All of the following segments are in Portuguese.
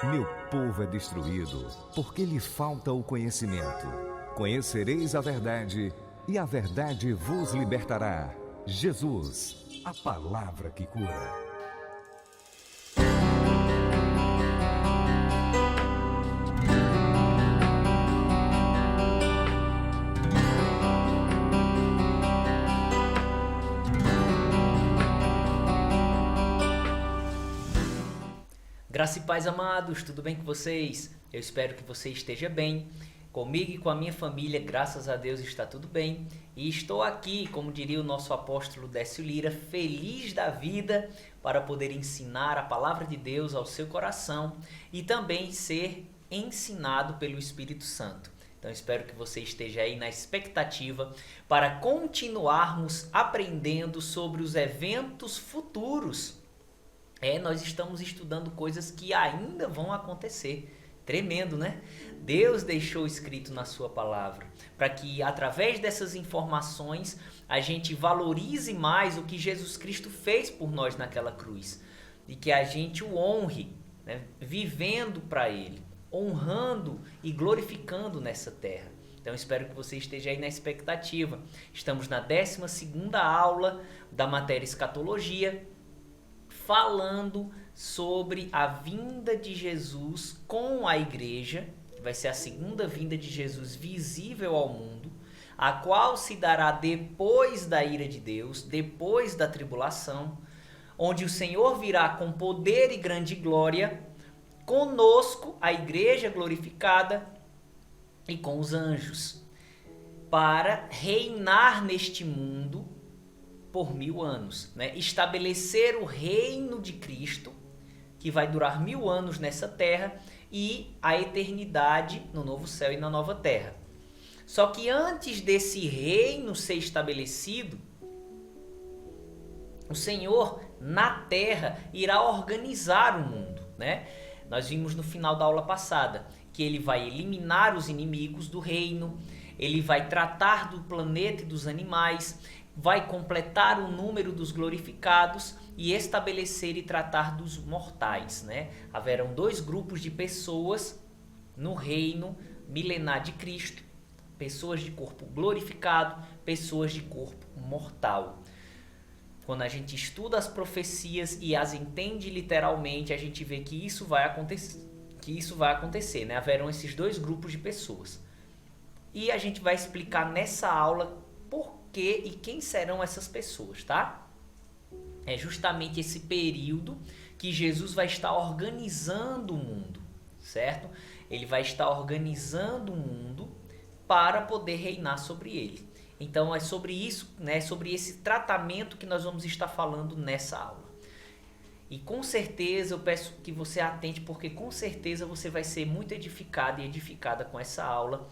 Meu povo é destruído porque lhe falta o conhecimento. Conhecereis a verdade e a verdade vos libertará. Jesus, a palavra que cura. Graça e paz, amados, tudo bem com vocês? Eu espero que você esteja bem. Comigo e com a minha família, graças a Deus, está tudo bem. E estou aqui, como diria o nosso apóstolo Décio Lira, feliz da vida para poder ensinar a palavra de Deus ao seu coração e também ser ensinado pelo Espírito Santo. Então espero que você esteja aí na expectativa para continuarmos aprendendo sobre os eventos futuros. Nós estamos estudando coisas que ainda vão acontecer. Tremendo, né? Deus deixou escrito na sua palavra para que através dessas informações a gente valorize mais o que Jesus Cristo fez por nós naquela cruz e que a gente o honre, né? Vivendo para Ele, honrando e glorificando nessa terra. Então espero que você esteja aí na expectativa. Estamos na 12ª aula da matéria escatologia, falando sobre a vinda de Jesus com a igreja, que vai ser a segunda vinda de Jesus visível ao mundo, a qual se dará depois da ira de Deus, depois da tribulação, onde o Senhor virá com poder e grande glória, conosco, a igreja glorificada, e com os anjos, para reinar neste mundo por 1000 anos, né? Estabelecer o reino de Cristo, que vai durar 1000 anos nessa terra, e a eternidade no novo céu e na nova terra. Só que antes desse reino ser estabelecido, o Senhor na terra irá organizar o mundo, né? Nós vimos no final da aula passada que ele vai eliminar os inimigos do reino, ele vai tratar do planeta e dos animais, vai completar o número dos glorificados e estabelecer e tratar dos mortais, né? Haverão 2 grupos de pessoas no reino milenar de Cristo: pessoas de corpo glorificado, pessoas de corpo mortal. Quando a gente estuda as profecias e as entende literalmente, a gente vê que isso vai acontecer, né? Haverão esses 2 grupos de pessoas. E a gente vai explicar nessa aula por que e quem serão essas pessoas, tá? É justamente esse período que Jesus vai estar organizando o mundo, certo? Ele vai estar organizando o mundo para poder reinar sobre ele. Então é sobre isso, né? Sobre esse tratamento que nós vamos estar falando nessa aula. E com certeza eu peço que você atente, porque com certeza você vai ser muito edificado e edificada com essa aula.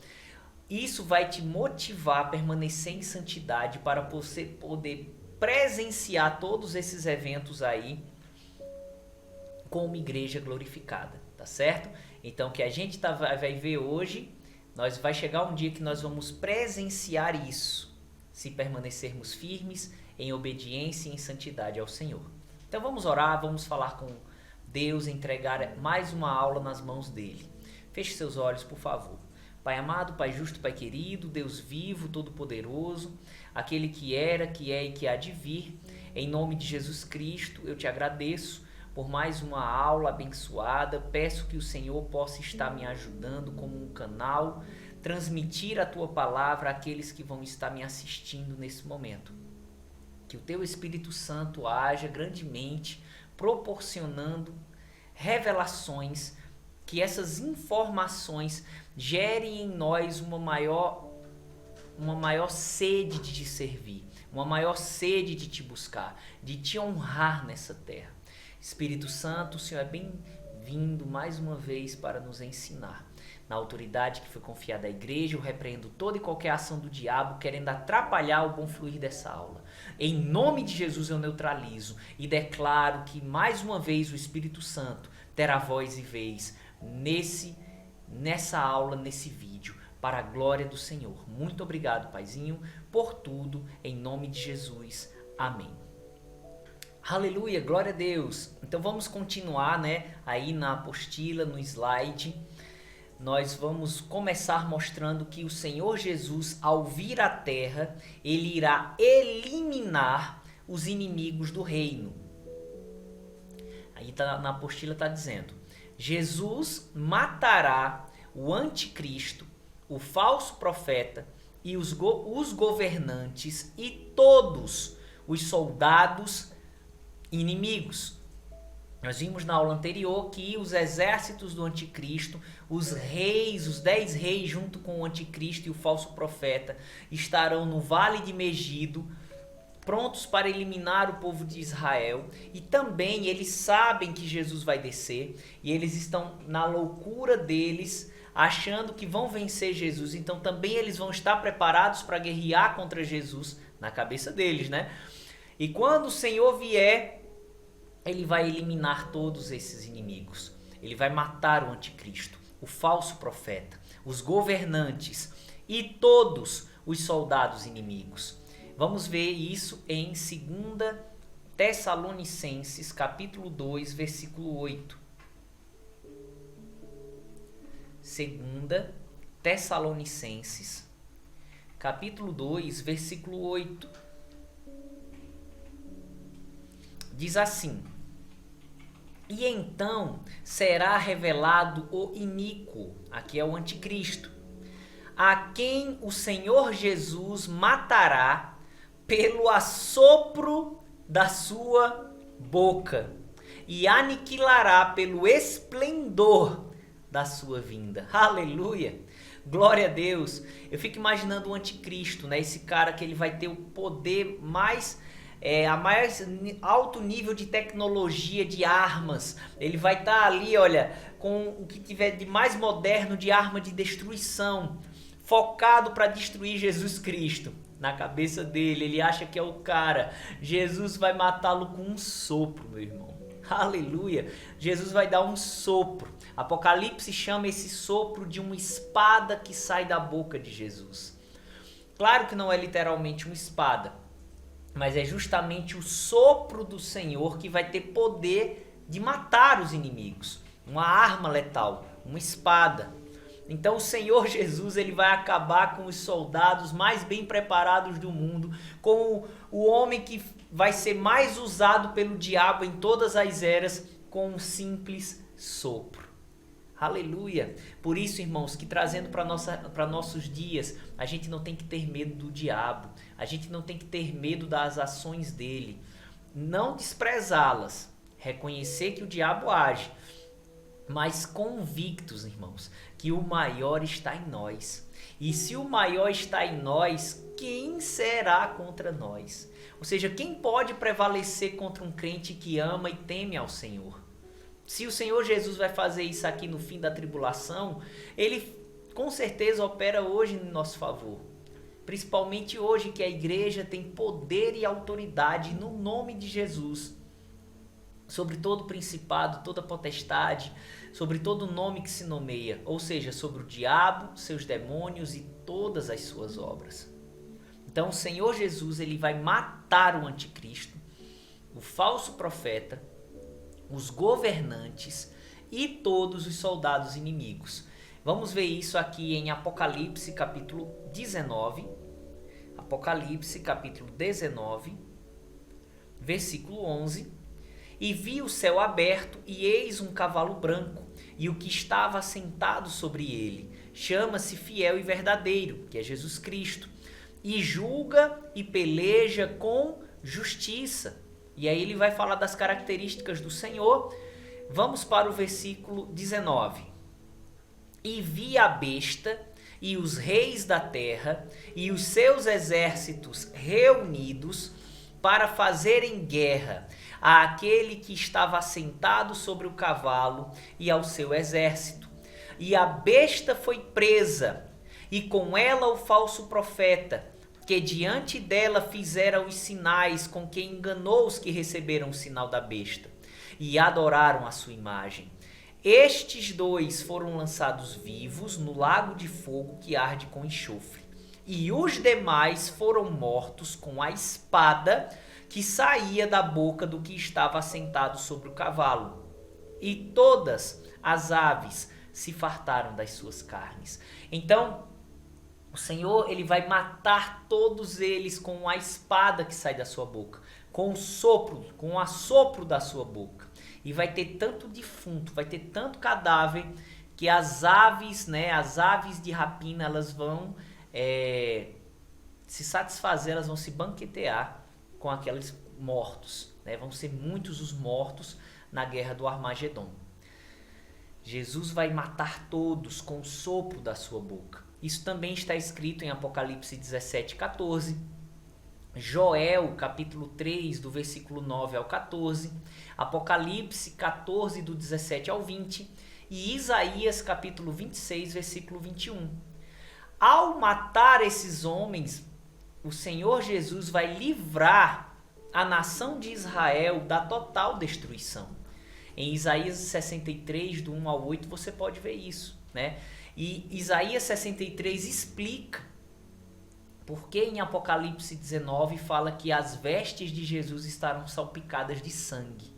Isso vai te motivar a permanecer em santidade para você poder presenciar todos esses eventos aí como igreja glorificada, tá certo? Então, o que a gente vai ver hoje, vai chegar um dia que nós vamos presenciar isso, se permanecermos firmes em obediência e em santidade ao Senhor. Então, vamos orar, vamos falar com Deus, entregar mais uma aula nas mãos dele. Feche seus olhos, por favor. Pai amado, Pai justo, Pai querido, Deus vivo, todo-poderoso, aquele que era, que é e que há de vir, em nome de Jesus Cristo, eu te agradeço por mais uma aula abençoada. Peço que o Senhor possa estar me ajudando como um canal, transmitir a tua palavra àqueles que vão estar me assistindo nesse momento. Que o teu Espírito Santo haja grandemente, proporcionando revelações, que essas informações gerem em nós uma maior sede de te servir, uma maior sede de te buscar, de te honrar nessa terra. Espírito Santo, o Senhor é bem-vindo mais uma vez para nos ensinar. Na autoridade que foi confiada à igreja, eu repreendo toda e qualquer ação do diabo querendo atrapalhar o bom fluir dessa aula. Em nome de Jesus eu neutralizo e declaro que mais uma vez o Espírito Santo terá voz e vez nessa aula, nesse vídeo, para a glória do Senhor. Muito obrigado, Paizinho, por tudo, em nome de Jesus. Amém. Aleluia, glória a Deus. Então vamos continuar, né? Aí na apostila, no slide, nós vamos começar mostrando que o Senhor Jesus, ao vir à terra, ele irá eliminar os inimigos do reino. Aí na apostila está dizendo: Jesus matará o anticristo, o falso profeta e os governantes e todos os soldados inimigos. Nós vimos na aula anterior que os exércitos do anticristo, os reis, os 10 reis junto com o anticristo e o falso profeta, estarão no vale de Megido, prontos para eliminar o povo de Israel. E também eles sabem que Jesus vai descer e eles estão na loucura deles, achando que vão vencer Jesus. Então também eles vão estar preparados para guerrear contra Jesus, na cabeça deles, né? E quando o Senhor vier, ele vai eliminar todos esses inimigos. Ele vai matar o anticristo, o falso profeta, os governantes e todos os soldados inimigos. Vamos ver isso em 2 Tessalonicenses, capítulo 2, versículo 8. 2 Tessalonicenses, capítulo 2, versículo 8. Diz assim: e então será revelado o iníquo, aqui é o anticristo, a quem o Senhor Jesus matará pelo assopro da sua boca e aniquilará pelo esplendor da sua vinda. Aleluia! Glória a Deus! Eu fico imaginando o anticristo, né? Esse cara que ele vai ter o poder mais... a mais alto nível de tecnologia, de armas. Ele vai estar ali, olha, com o que tiver de mais moderno de arma de destruição, focado para destruir Jesus Cristo. Na cabeça dele, ele acha que é o cara. Jesus vai matá-lo com um sopro, meu irmão. Aleluia! Jesus vai dar um sopro. Apocalipse chama esse sopro de uma espada que sai da boca de Jesus. Claro que não é literalmente uma espada, mas é justamente o sopro do Senhor que vai ter poder de matar os inimigos. Uma arma letal, uma espada. Então o Senhor Jesus, ele vai acabar com os soldados mais bem preparados do mundo, com o homem que vai ser mais usado pelo diabo em todas as eras, com um simples sopro. Aleluia! Por isso, irmãos, que trazendo para nossos dias, a gente não tem que ter medo do diabo, a gente não tem que ter medo das ações dele, não desprezá-las, reconhecer que o diabo age, mas convictos, irmãos, que o maior está em nós. E se o maior está em nós, quem será contra nós? Ou seja, quem pode prevalecer contra um crente que ama e teme ao Senhor? Se o Senhor Jesus vai fazer isso aqui no fim da tribulação, ele com certeza opera hoje em nosso favor. Principalmente hoje que a igreja tem poder e autoridade no nome de Jesus. Sobre todo principado, toda potestade, sobre todo nome que se nomeia. Ou seja, sobre o diabo, seus demônios e todas as suas obras. Então o Senhor Jesus, ele vai matar o anticristo, o falso profeta, os governantes e todos os soldados inimigos. Vamos ver isso aqui em Apocalipse capítulo 19. Apocalipse capítulo 19, versículo 11. E vi o céu aberto e eis um cavalo branco, e o que estava assentado sobre ele chama-se Fiel e Verdadeiro, que é Jesus Cristo, e julga e peleja com justiça. E aí ele vai falar das características do Senhor. Vamos para o versículo 19. E vi a besta e os reis da terra e os seus exércitos reunidos para fazerem guerra àquele que estava assentado sobre o cavalo e ao seu exército. E a besta foi presa, e com ela o falso profeta, que diante dela fizera os sinais com que enganou os que receberam o sinal da besta e adoraram a sua imagem. Estes dois foram lançados vivos no lago de fogo que arde com enxofre. E os demais foram mortos com a espada que saía da boca do que estava assentado sobre o cavalo. E todas as aves se fartaram das suas carnes. Então, o Senhor, ele vai matar todos eles com a espada que sai da sua boca, com o assopro da sua boca. E vai ter tanto defunto, vai ter tanto cadáver, que as aves, né, as aves de rapina, elas vão se satisfazer, elas vão se banquetear com aqueles mortos, né? Vão ser muitos os mortos na guerra do Armagedon. Jesus vai matar todos com o sopro da sua boca. Isso também está escrito em Apocalipse 17:14, Joel capítulo 3, do versículo 9 ao 14, Apocalipse 14, do 17 ao 20, e Isaías capítulo 26, versículo 21. Ao matar esses homens, o Senhor Jesus vai livrar a nação de Israel da total destruição. Em Isaías 63, do 1 ao 8, você pode ver isso, né? E Isaías 63 explica porque em Apocalipse 19 fala que as vestes de Jesus estarão salpicadas de sangue.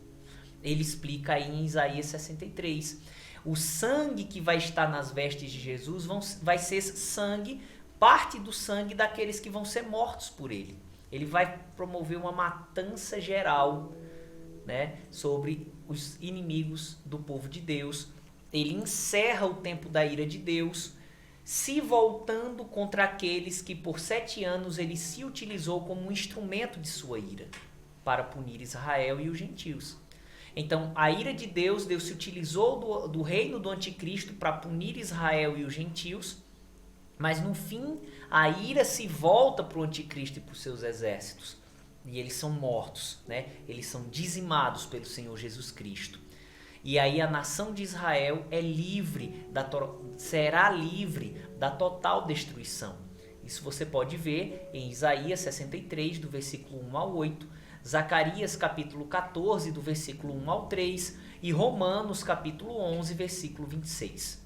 Ele explica aí em Isaías 63. O sangue que vai estar nas vestes de Jesus vai ser sangue, parte do sangue daqueles que vão ser mortos por ele. Ele vai promover uma matança geral, né, sobre os inimigos do povo de Deus. Ele encerra o tempo da ira de Deus, se voltando contra aqueles que por 7 anos ele se utilizou como um instrumento de sua ira, para punir Israel e os gentios. Então, a ira de Deus se utilizou do reino do anticristo para punir Israel e os gentios, mas no fim a ira se volta para o anticristo e para os seus exércitos. E eles são mortos, né? Eles são dizimados pelo Senhor Jesus Cristo. E aí a nação de Israel será livre da total destruição. Isso você pode ver em Isaías 63, do versículo 1 ao 8, Zacarias capítulo 14, do versículo 1 ao 3 e Romanos capítulo 11, versículo 26.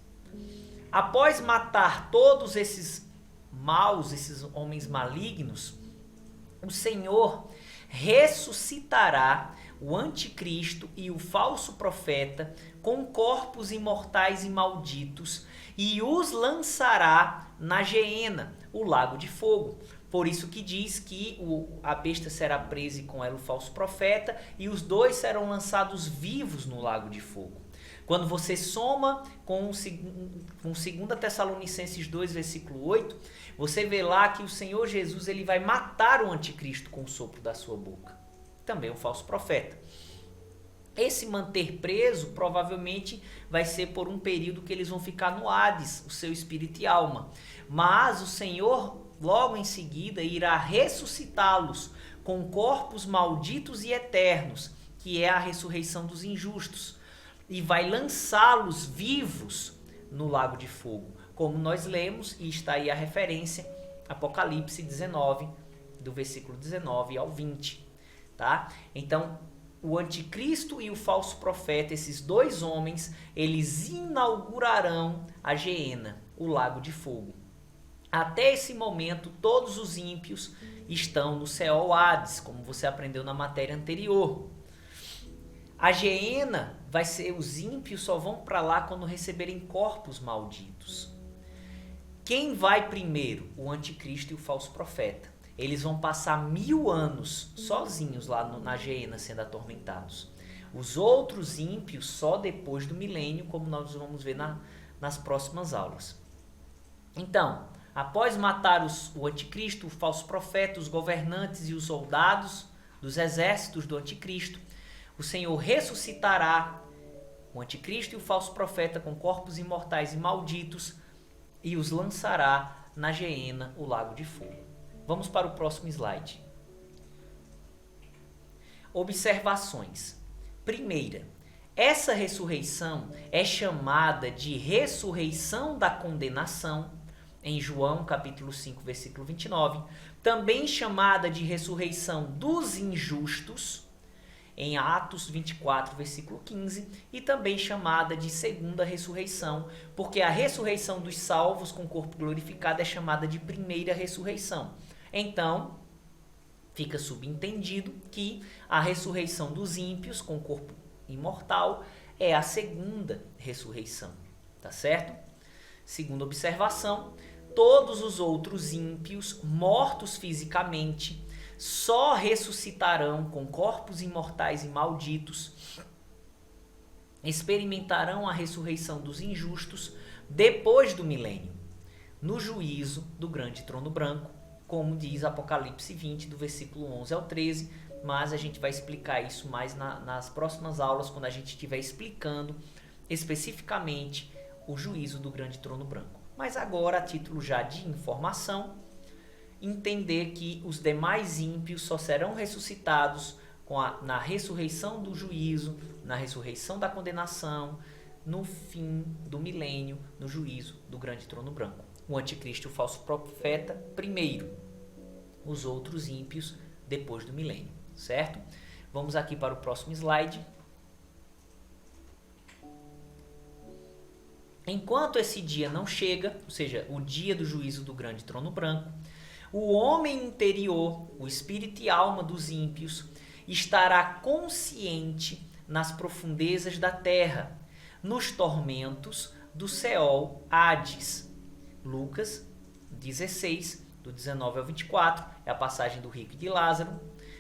Após matar todos esses maus, esses homens malignos, o Senhor ressuscitará o anticristo e o falso profeta com corpos imortais e malditos e os lançará na Geena, o lago de fogo. Por isso que diz que a besta será presa e com ela o falso profeta, e os dois serão lançados vivos no lago de fogo. Quando você soma com 2 Tessalonicenses 2, versículo 8, você vê lá que o Senhor Jesus ele vai matar o anticristo com o sopro da sua boca. Também o falso profeta. Esse manter preso provavelmente vai ser por um período que eles vão ficar no Hades, o seu espírito e alma. Mas o Senhor logo em seguida irá ressuscitá-los com corpos malditos e eternos, que é a ressurreição dos injustos, e vai lançá-los vivos no lago de fogo, como nós lemos, e está aí a referência, Apocalipse 19, do versículo 19 ao 20. Tá? Então, o anticristo e o falso profeta, esses dois homens, eles inaugurarão a Geena, o lago de fogo. Até esse momento, todos os ímpios estão no Seol Hades, como você aprendeu na matéria anterior. A Geena vai ser, os ímpios só vão para lá quando receberem corpos malditos. Quem vai primeiro? O anticristo e o falso profeta. Eles vão passar 1000 anos sozinhos lá na Geena sendo atormentados. Os outros ímpios só depois do milênio, como nós vamos ver nas próximas aulas. Então, após matar o anticristo, o falso profeta, os governantes e os soldados dos exércitos do anticristo, o Senhor ressuscitará o anticristo e o falso profeta com corpos imortais e malditos e os lançará na Geena, o lago de fogo. Vamos para o próximo slide. Observações. Primeira, essa ressurreição é chamada de ressurreição da condenação, em João capítulo 5, versículo 29, também chamada de ressurreição dos injustos, em Atos 24, versículo 15, e também chamada de segunda ressurreição, porque a ressurreição dos salvos com o corpo glorificado é chamada de primeira ressurreição. Então, Fica subentendido que a ressurreição dos ímpios com corpo imortal é a segunda ressurreição, tá certo? Segunda observação, todos os outros ímpios mortos fisicamente só ressuscitarão com corpos imortais e malditos, experimentarão a ressurreição dos injustos depois do milênio, no juízo do grande trono branco, como diz Apocalipse 20, do versículo 11 ao 13, mas a gente vai explicar isso mais nas próximas aulas, quando a gente estiver explicando especificamente o juízo do grande trono branco. Mas agora, a título já de informação, entender que os demais ímpios só serão ressuscitados na ressurreição do juízo, na ressurreição da condenação, no fim do milênio, no juízo do grande trono branco. O anticristo e o falso profeta primeiro, os outros ímpios depois do milênio, certo? Vamos aqui para o próximo slide. Enquanto esse dia não chega, ou seja, o dia do juízo do grande trono branco, o homem interior, o espírito e alma dos ímpios, estará consciente nas profundezas da terra, nos tormentos do Seol Hades. Lucas 16, do 19 ao 24, é a passagem do rico e de Lázaro,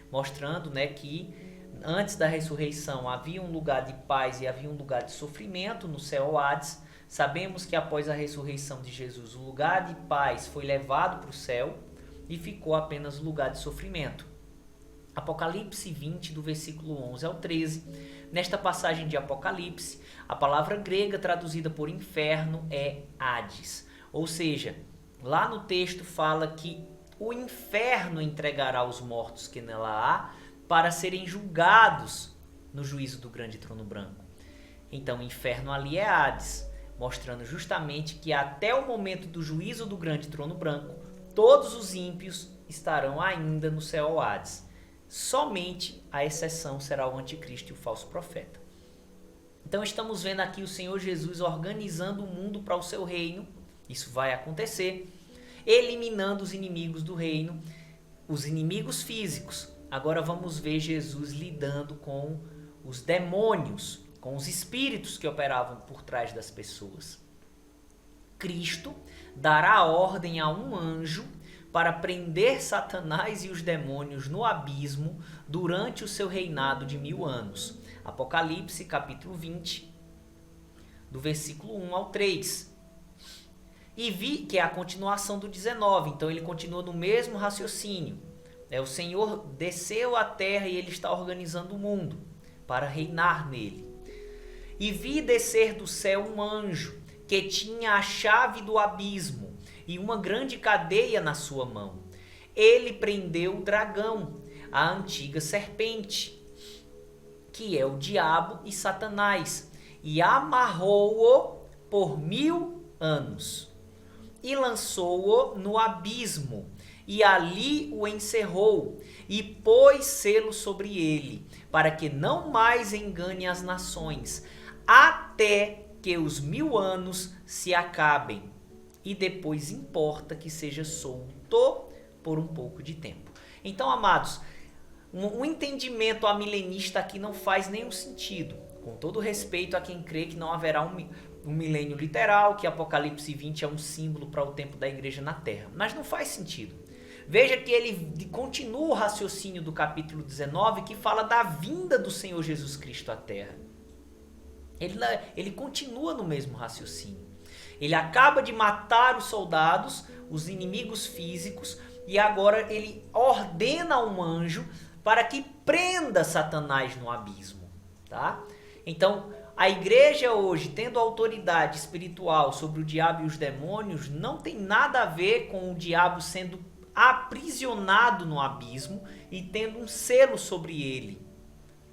mostrando, né, que antes da ressurreição havia um lugar de paz e havia um lugar de sofrimento no Seol Hades. Sabemos que após a ressurreição de Jesus, o lugar de paz foi levado para o céu e ficou apenas o lugar de sofrimento. Apocalipse 20, do versículo 11 ao 13. Nesta passagem de Apocalipse, a palavra grega traduzida por inferno é Hades. Ou seja, lá no texto fala que o inferno entregará os mortos que nela há para serem julgados no juízo do grande trono branco. Então, o inferno ali é Hades, mostrando justamente que até o momento do juízo do grande trono branco, todos os ímpios estarão ainda no Seol Hades. Somente a exceção será o anticristo e o falso profeta. Então estamos vendo aqui o Senhor Jesus organizando o mundo para o seu reino. Isso vai acontecer, eliminando os inimigos do reino, os inimigos físicos. Agora vamos ver Jesus lidando com os demônios, com os espíritos que operavam por trás das pessoas. Cristo dará ordem a um anjo para prender Satanás e os demônios no abismo durante o seu reinado de 1000 anos. Apocalipse, capítulo 20, do versículo 1 ao 3. E vi que é a continuação do 19, então ele continua no mesmo raciocínio. O Senhor desceu à terra e ele está organizando o mundo para reinar nele. E vi descer do céu um anjo que tinha a chave do abismo e uma grande cadeia na sua mão. Ele prendeu o dragão, a antiga serpente, que é o diabo e Satanás, e amarrou-o por 1000 anos. E lançou-o no abismo, e ali o encerrou, e pôs selo sobre ele, para que não mais engane as nações, até que os 1000 anos se acabem. E depois importa que seja solto por um pouco de tempo. Então, amados, um entendimento amilenista aqui não faz nenhum sentido. Com todo respeito a quem crê que não haverá um milênio literal, que Apocalipse 20 é um símbolo para o tempo da igreja na terra. Mas não faz sentido. Veja que ele continua o raciocínio do capítulo 19, que fala da vinda do Senhor Jesus Cristo à terra. Ele continua no mesmo raciocínio. Ele acaba de matar os soldados, os inimigos físicos, e agora ele ordena um anjo para que prenda Satanás no abismo, tá? Então, a igreja hoje, tendo autoridade espiritual sobre o diabo e os demônios, não tem nada a ver com o diabo sendo aprisionado no abismo e tendo um selo sobre ele.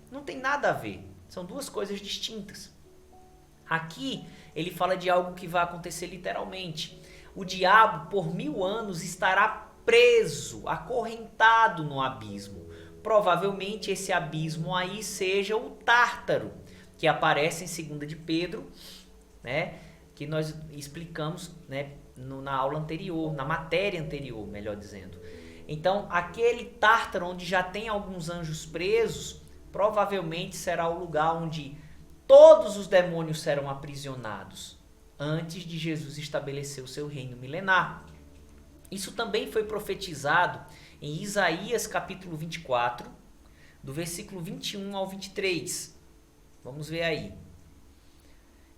Não tem nada a ver. São duas coisas distintas. Aqui, ele fala de algo que vai acontecer literalmente. O diabo, por 1000 anos, estará preso, acorrentado no abismo. Provavelmente esse abismo aí seja o Tártaro, que aparece em 2 de Pedro, né, que nós explicamos, né, na aula anterior, na matéria anterior, melhor dizendo. Então, aquele Tártaro onde já tem alguns anjos presos, provavelmente será o lugar onde todos os demônios serão aprisionados, antes de Jesus estabelecer o seu reino milenar. Isso também foi profetizado em Isaías capítulo 24, do versículo 21 ao 23. Vamos ver aí.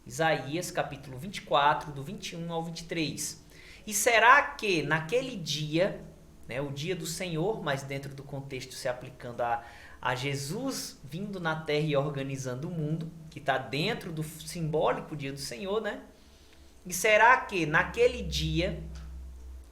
Isaías capítulo 24, do 21 ao 23. E será que naquele dia, né, o dia do Senhor, mas dentro do contexto se aplicando a Jesus vindo na terra e organizando o mundo, que está dentro do simbólico dia do Senhor, né? E será que naquele dia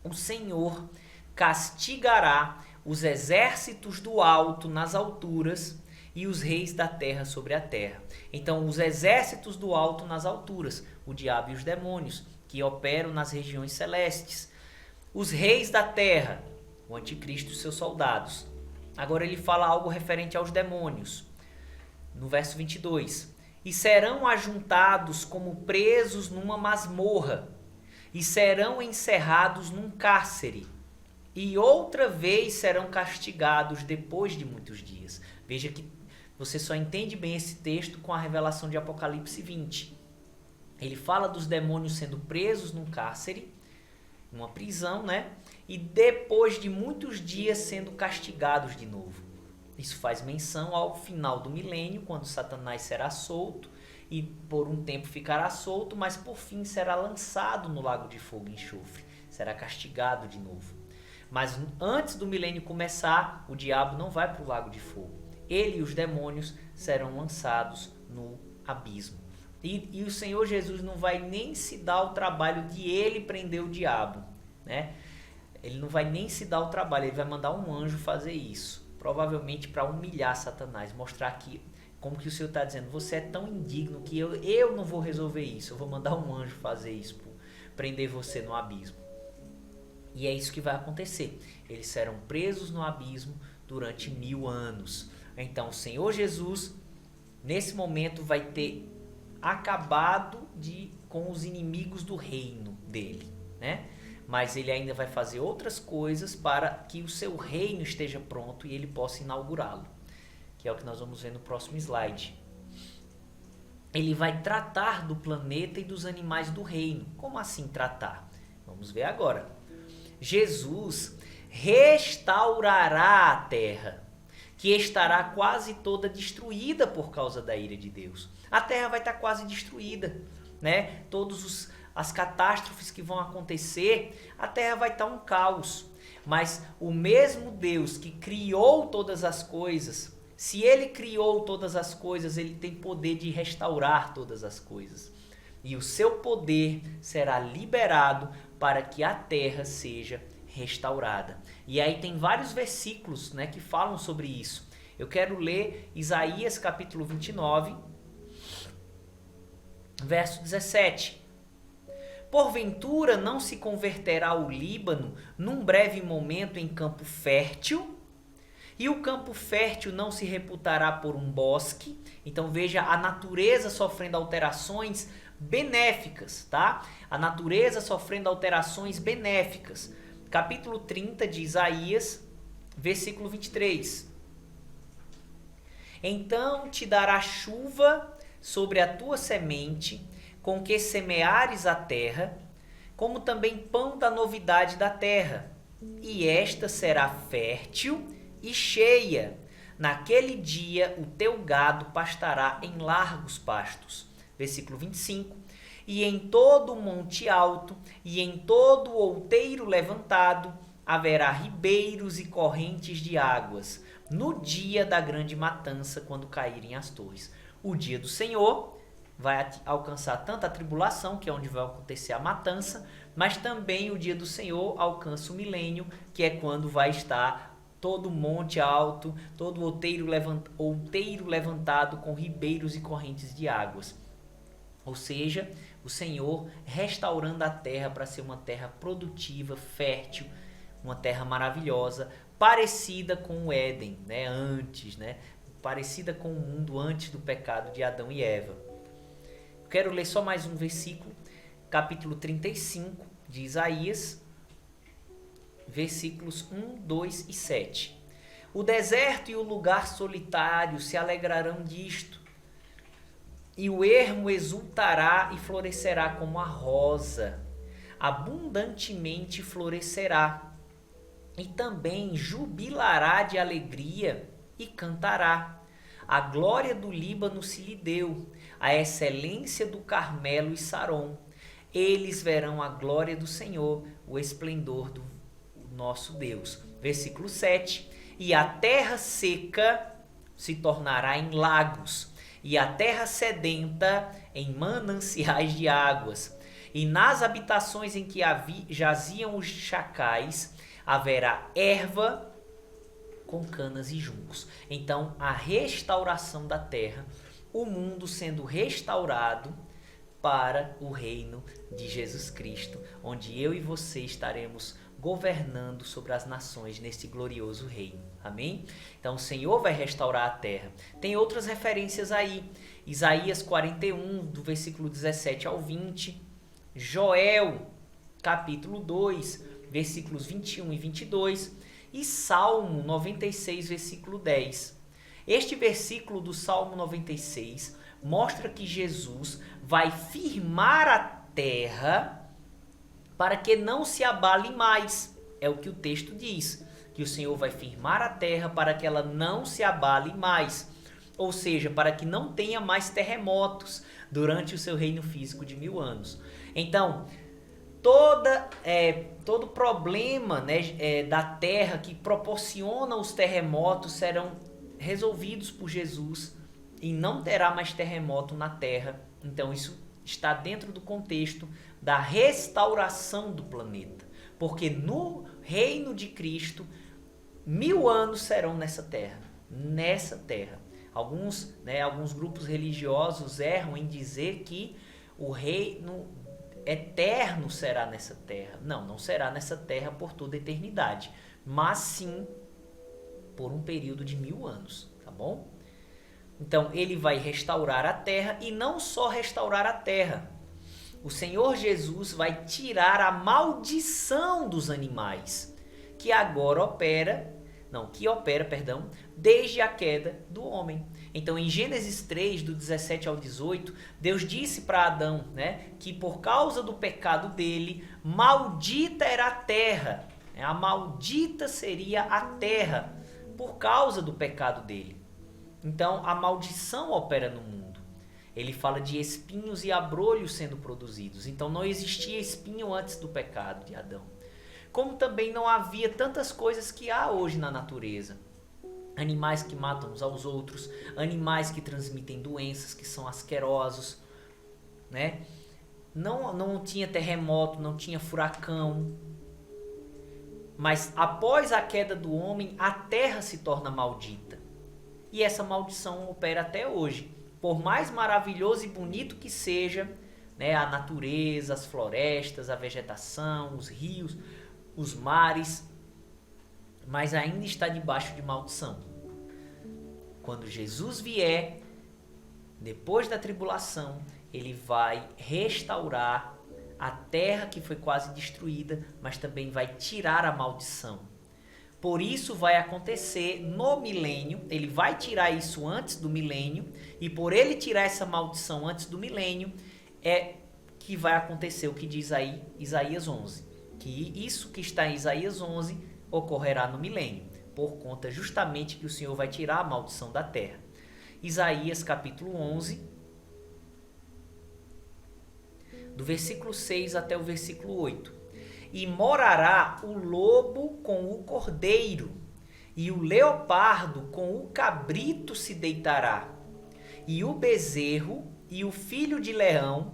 o Senhor castigará os exércitos do alto nas alturas e os reis da terra sobre a terra. Então, os exércitos do alto nas alturas, o diabo e os demônios, que operam nas regiões celestes. Os reis da terra, o anticristo e seus soldados. Agora ele fala algo referente aos demônios. No verso 22. E serão ajuntados como presos numa masmorra, e serão encerrados num cárcere, e outra vez serão castigados depois de muitos dias. Veja que você só entende bem esse texto com a revelação de Apocalipse 20. Ele fala dos demônios sendo presos num cárcere, numa prisão, né? E depois de muitos dias sendo castigados de novo. Isso faz menção ao final do milênio, quando Satanás será solto e por um tempo ficará solto, mas por fim será lançado no lago de fogo e enxofre. Será castigado de novo. Mas antes do milênio começar, o diabo não vai para o lago de fogo. Ele e os demônios serão lançados no abismo. E o Senhor Jesus não vai nem se dar o trabalho de ele prender o diabo, né? Ele não vai nem se dar o trabalho, ele vai mandar um anjo fazer isso. Provavelmente para humilhar Satanás, mostrar que, como que o Senhor está dizendo, você é tão indigno que eu não vou resolver isso, eu vou mandar um anjo fazer isso, prender você no abismo. E é isso que vai acontecer. Eles serão presos no abismo durante 1000 anos. Então o Senhor Jesus, nesse momento, vai ter acabado com os inimigos do reino dele, né? Mas ele ainda vai fazer outras coisas para que o seu reino esteja pronto e ele possa inaugurá-lo, que é o que nós vamos ver no próximo slide. Ele vai tratar do planeta e dos animais do reino. Como assim tratar? Vamos ver agora. Jesus restaurará a terra, que estará quase toda destruída por causa da ira de Deus. A terra vai estar quase destruída, né? As catástrofes que vão acontecer, a terra vai estar um caos. Mas o mesmo Deus que criou todas as coisas, se ele criou todas as coisas, ele tem poder de restaurar todas as coisas. E o seu poder será liberado para que a terra seja restaurada. E aí tem vários versículos, né, que falam sobre isso. Eu quero ler Isaías capítulo 29, verso 17. Porventura não se converterá o Líbano num breve momento em campo fértil, e o campo fértil não se reputará por um bosque. Então veja a natureza sofrendo alterações benéficas, tá? A natureza sofrendo alterações benéficas. Capítulo 30 de Isaías, versículo 23. Então te dará chuva sobre a tua semente, com que semeares a terra, como também pão da novidade da terra, e esta será fértil e cheia. Naquele dia o teu gado pastará em largos pastos. Versículo 25. E em todo o monte alto e em todo o outeiro levantado haverá ribeiros e correntes de águas, no dia da grande matança, quando caírem as torres. O dia do Senhor vai alcançar tanto a tribulação, que é onde vai acontecer a matança, mas também o dia do Senhor alcança o milênio, que é quando vai estar todo o monte alto, todo o outeiro levantado com ribeiros e correntes de águas. Ou seja, o Senhor restaurando a terra para ser uma terra produtiva, fértil, uma terra maravilhosa, parecida com o Éden, né? Antes, né? Parecida com o mundo antes do pecado de Adão e Eva. Quero ler só mais um versículo, capítulo 35 de Isaías, versículos 1, 2 e 7. O deserto e o lugar solitário se alegrarão disto, e o ermo exultará e florescerá como a rosa, abundantemente florescerá, e também jubilará de alegria e cantará. A glória do Líbano se lhe deu, a excelência do Carmelo e Saron. Eles verão a glória do Senhor, o esplendor do nosso Deus. Versículo 7. E a terra seca se tornará em lagos, e a terra sedenta em mananciais de águas. E nas habitações em que jaziam os chacais, haverá erva com canas e juncos. Então, a restauração da terra, o mundo sendo restaurado para o reino de Jesus Cristo, onde eu e você estaremos governando sobre as nações neste glorioso reino. Amém? Então o Senhor vai restaurar a terra. Tem outras referências aí. Isaías 41, do versículo 17 ao 20. Joel, capítulo 2, versículos 21 e 22. E Salmo 96, versículo 10. Este versículo do Salmo 96 mostra que Jesus vai firmar a terra para que não se abale mais. É o que o texto diz, que o Senhor vai firmar a terra para que ela não se abale mais. Ou seja, para que não tenha mais terremotos durante o seu reino físico de 1000 anos. Então, todo problema, né, da terra que proporciona os terremotos serão resolvidos por Jesus e não terá mais terremoto na terra. Então isso está dentro do contexto da restauração do planeta, porque no reino de Cristo 1000 anos serão nessa terra. Alguns grupos religiosos erram em dizer que o reino eterno será nessa terra. Não será nessa terra por toda a eternidade, mas sim por um período de 1000 anos, tá bom? Então ele vai restaurar a terra, e não só restaurar a terra. O Senhor Jesus vai tirar a maldição dos animais, que opera desde a queda do homem. Então em Gênesis 3, do 17 ao 18, Deus disse para Adão, que por causa do pecado dele, maldita era a terra. A maldita seria a terra por causa do pecado dele. Então a maldição opera no mundo. Ele fala de espinhos e abrolhos sendo produzidos. Então não existia espinho antes do pecado de Adão. Como também não havia tantas coisas que há hoje na natureza. Animais que matam uns aos outros, animais que transmitem doenças, que são asquerosos, Não tinha terremoto, não tinha furacão. Mas após a queda do homem, a terra se torna maldita. E essa maldição opera até hoje. Por mais maravilhoso e bonito que seja, a natureza, as florestas, a vegetação, os rios, os mares, mas ainda está debaixo de maldição. Quando Jesus vier, depois da tribulação, ele vai restaurar a terra que foi quase destruída, mas também vai tirar a maldição. Por isso vai acontecer no milênio, ele vai tirar isso antes do milênio, e por ele tirar essa maldição antes do milênio, é que vai acontecer o que diz aí Isaías 11. Que isso que está em Isaías 11 ocorrerá no milênio, por conta justamente que o Senhor vai tirar a maldição da terra. Isaías capítulo 11, do versículo 6 até o versículo 8. E morará o lobo com o cordeiro, e o leopardo com o cabrito se deitará, e o bezerro e o filho de leão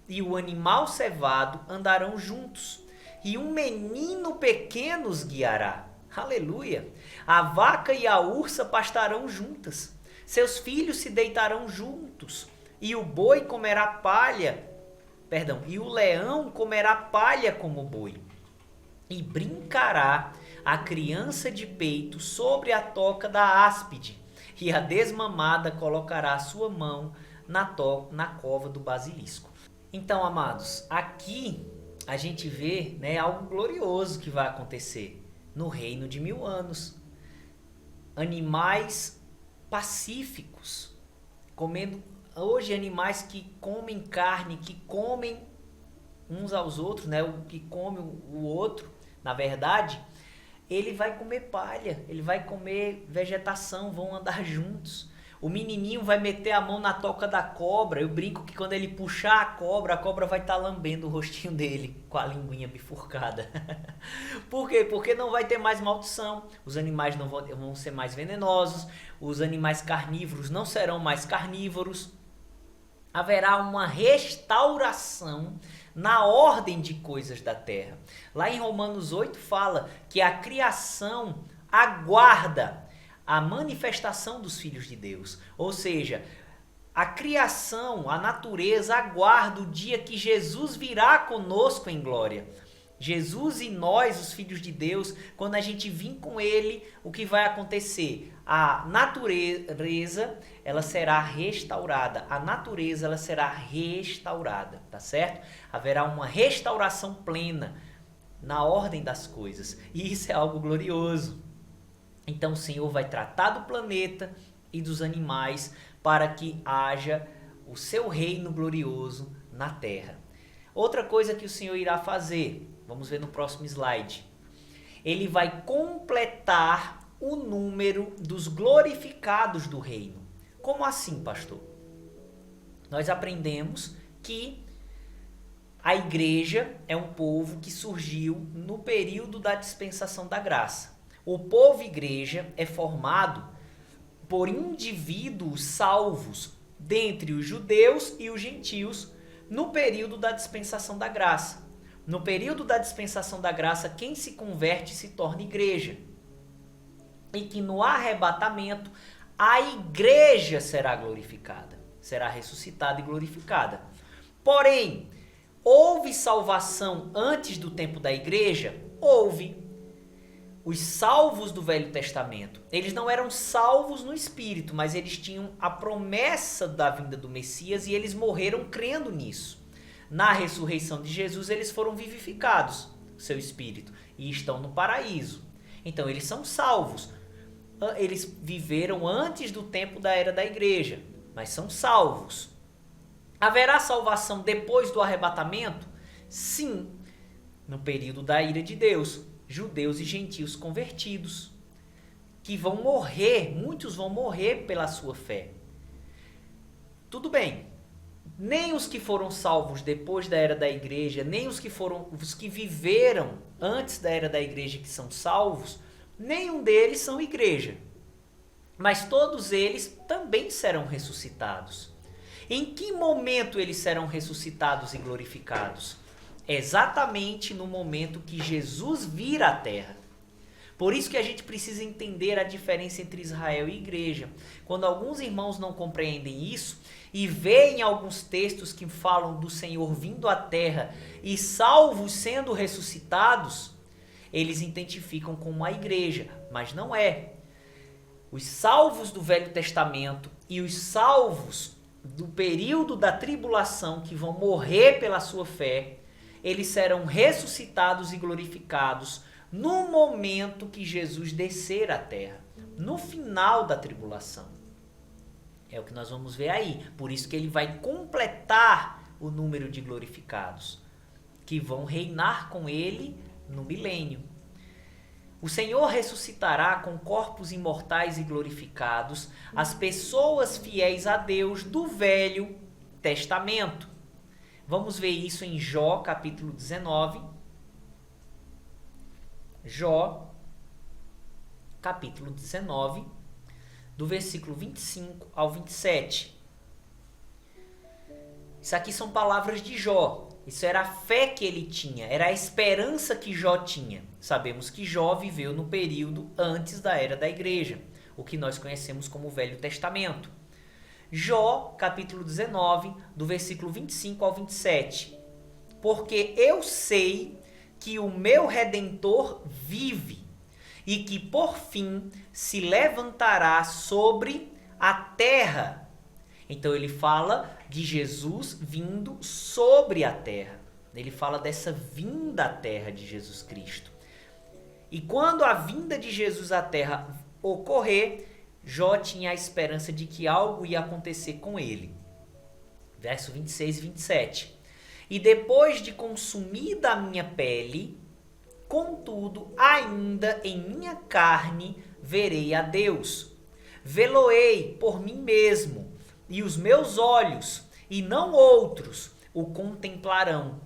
e o animal cevado andarão juntos, e um menino pequeno os guiará. Aleluia! A vaca e a ursa pastarão juntas, seus filhos se deitarão juntos, e o boi comerá palha, e o leão comerá palha como boi. E brincará a criança de peito sobre a toca da áspide, e a desmamada colocará a sua mão na cova do basilisco. Então, amados, aqui a gente vê, né, algo glorioso que vai acontecer no reino de 1000 anos. Animais pacíficos, comendo hoje animais que comem carne, que comem uns aos outros, né, o que come o outro, na verdade, ele vai comer palha, ele vai comer vegetação, vão andar juntos. O menininho vai meter a mão na toca da cobra. Eu brinco que quando ele puxar a cobra vai estar lambendo o rostinho dele com a linguinha bifurcada. Por quê? Porque não vai ter mais maldição. Os animais não vão ser mais venenosos. Os animais carnívoros não serão mais carnívoros. Haverá uma restauração na ordem de coisas da terra. Lá em Romanos 8 fala que a criação aguarda a manifestação dos filhos de Deus. Ou seja, a criação, a natureza aguarda o dia que Jesus virá conosco em glória. Jesus e nós, os filhos de Deus, quando a gente vir com ele, o que vai acontecer? A natureza, ela será restaurada. A natureza, ela será restaurada, tá certo? Haverá uma restauração plena na ordem das coisas. E isso é algo glorioso. Então o Senhor vai tratar do planeta e dos animais para que haja o seu reino glorioso na terra. Outra coisa que o Senhor irá fazer, vamos ver no próximo slide. Ele vai completar o número dos glorificados do reino. Como assim, pastor? Nós aprendemos que a igreja é um povo que surgiu no período da dispensação da graça. O povo igreja é formado por indivíduos salvos dentre os judeus e os gentios no período da dispensação da graça. No período da dispensação da graça, quem se converte se torna igreja. E que no arrebatamento a igreja será glorificada, será ressuscitada e glorificada. Porém, houve salvação antes do tempo da igreja? Houve. Os salvos do Velho Testamento, eles não eram salvos no espírito, mas eles tinham a promessa da vinda do Messias e eles morreram crendo nisso. Na ressurreição de Jesus, eles foram vivificados, seu espírito, e estão no paraíso. Então, eles são salvos. Eles viveram antes do tempo da era da igreja, mas são salvos. Haverá salvação depois do arrebatamento? Sim, no período da ira de Deus. Judeus e gentios convertidos, que vão morrer, muitos vão morrer pela sua fé. Tudo bem, nem os que foram salvos depois da era da igreja, nem os que viveram antes da era da igreja que são salvos, nenhum deles são igreja. Mas todos eles também serão ressuscitados. Em que momento eles serão ressuscitados e glorificados? Exatamente no momento que Jesus vir à terra. Por isso que a gente precisa entender a diferença entre Israel e igreja. Quando alguns irmãos não compreendem isso e veem alguns textos que falam do Senhor vindo à terra e salvos sendo ressuscitados, eles identificam como a igreja, mas não é. Os salvos do Velho Testamento e os salvos do período da tribulação que vão morrer pela sua fé, eles serão ressuscitados e glorificados no momento que Jesus descer à terra, no final da tribulação. É o que nós vamos ver aí. Por isso que ele vai completar o número de glorificados, que vão reinar com ele no milênio. O Senhor ressuscitará com corpos imortais e glorificados as pessoas fiéis a Deus do Velho Testamento. Vamos ver isso em Jó, capítulo 19. Jó, capítulo 19, do versículo 25 ao 27. Isso aqui são palavras de Jó. Isso era a fé que ele tinha, era a esperança que Jó tinha. Sabemos que Jó viveu no período antes da era da igreja, o que nós conhecemos como o Velho Testamento. Jó, capítulo 19, do versículo 25 ao 27. Porque eu sei que o meu Redentor vive e que por fim se levantará sobre a terra. Então ele fala de Jesus vindo sobre a terra, ele fala dessa vinda à terra de Jesus Cristo. E quando a vinda de Jesus à terra ocorrer, Jó tinha a esperança de que algo ia acontecer com ele. Verso 26 e 27. E depois de consumida a minha pele, contudo, ainda em minha carne verei a Deus. Vê-lo-ei por mim mesmo, e os meus olhos, e não outros, o contemplarão.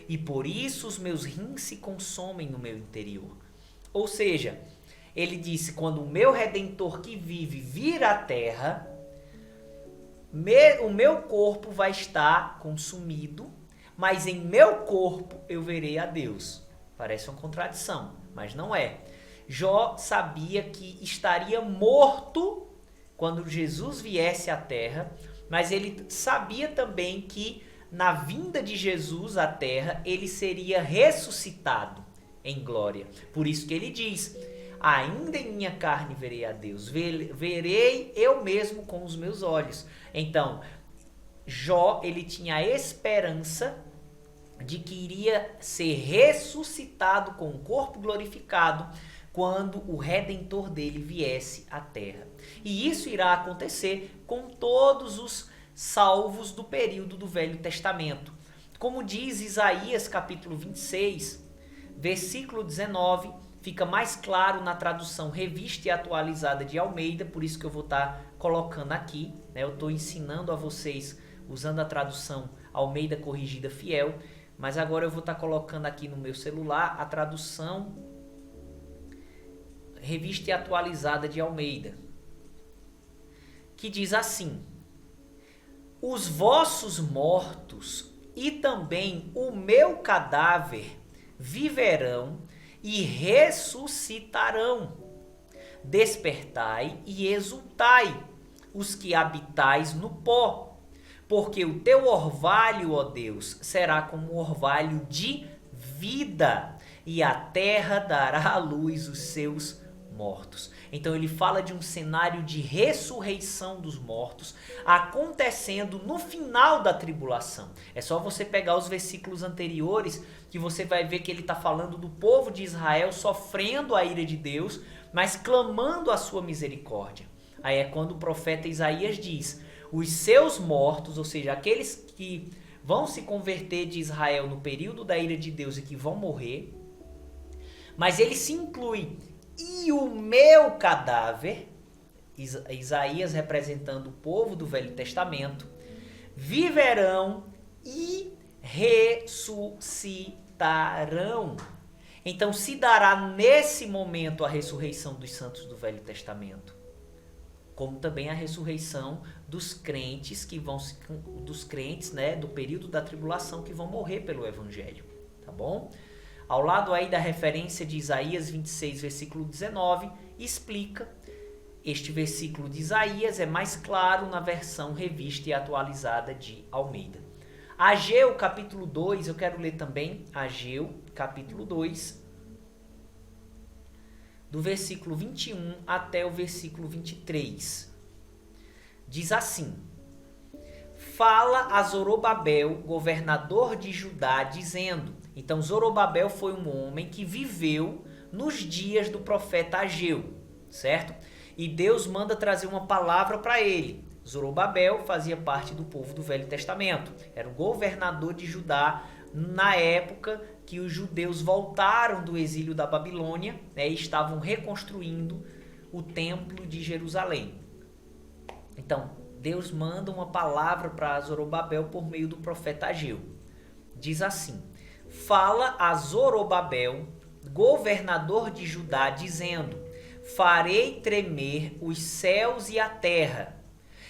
E por isso os meus rins se consomem no meu interior. Ou seja, ele disse, quando o meu Redentor que vive vir à terra, o meu corpo vai estar consumido, mas em meu corpo eu verei a Deus. Parece uma contradição, mas não é. Jó sabia que estaria morto quando Jesus viesse à terra, mas ele sabia também que na vinda de Jesus à terra, ele seria ressuscitado em glória. Por isso que ele diz, ainda em minha carne verei a Deus, verei eu mesmo com os meus olhos. Então, Jó, ele tinha a esperança de que iria ser ressuscitado com o corpo glorificado quando o Redentor dele viesse à terra. E isso irá acontecer com todos os salvos do período do Velho Testamento. Como diz Isaías capítulo 26, versículo 19, fica mais claro na tradução revista e atualizada de Almeida, por isso que eu vou estar colocando aqui, né? Eu estou ensinando a vocês usando a tradução Almeida Corrigida Fiel, mas agora eu vou estar colocando aqui no meu celular a tradução revista e atualizada de Almeida, que diz assim: os vossos mortos e também o meu cadáver viverão e ressuscitarão. Despertai e exultai, os que habitais no pó, porque o teu orvalho, ó Deus, será como orvalho de vida, e a terra dará à luz os seus mortos. Então ele fala de um cenário de ressurreição dos mortos acontecendo no final da tribulação. É só você pegar os versículos anteriores que você vai ver que ele está falando do povo de Israel sofrendo a ira de Deus, mas clamando a sua misericórdia. Aí é quando o profeta Isaías diz, os seus mortos, ou seja, aqueles que vão se converter de Israel no período da ira de Deus e que vão morrer, mas ele se inclui, e o meu cadáver, Isaías representando o povo do Velho Testamento, viverão e ressuscitarão. Então se dará nesse momento a ressurreição dos santos do Velho Testamento, como também a ressurreição dos crentes né, do período da tribulação que vão morrer pelo evangelho, tá bom? Ao lado aí da referência de Isaías 26, versículo 19, explica. Este versículo de Isaías é mais claro na versão revista e atualizada de Almeida. Ageu, capítulo 2, eu quero ler também Ageu, capítulo 2, do versículo 21 até o versículo 23. Diz assim: fala a Zorobabel, governador de Judá, dizendo... Então Zorobabel foi um homem que viveu nos dias do profeta Ageu, certo? E Deus manda trazer uma palavra para ele. Zorobabel fazia parte do povo do Velho Testamento. Era o governador de Judá na época que os judeus voltaram do exílio da Babilônia, né, e estavam reconstruindo o templo de Jerusalém. Então, Deus manda uma palavra para Zorobabel por meio do profeta Ageu. Diz assim: fala a Zorobabel, governador de Judá, dizendo: farei tremer os céus e a terra,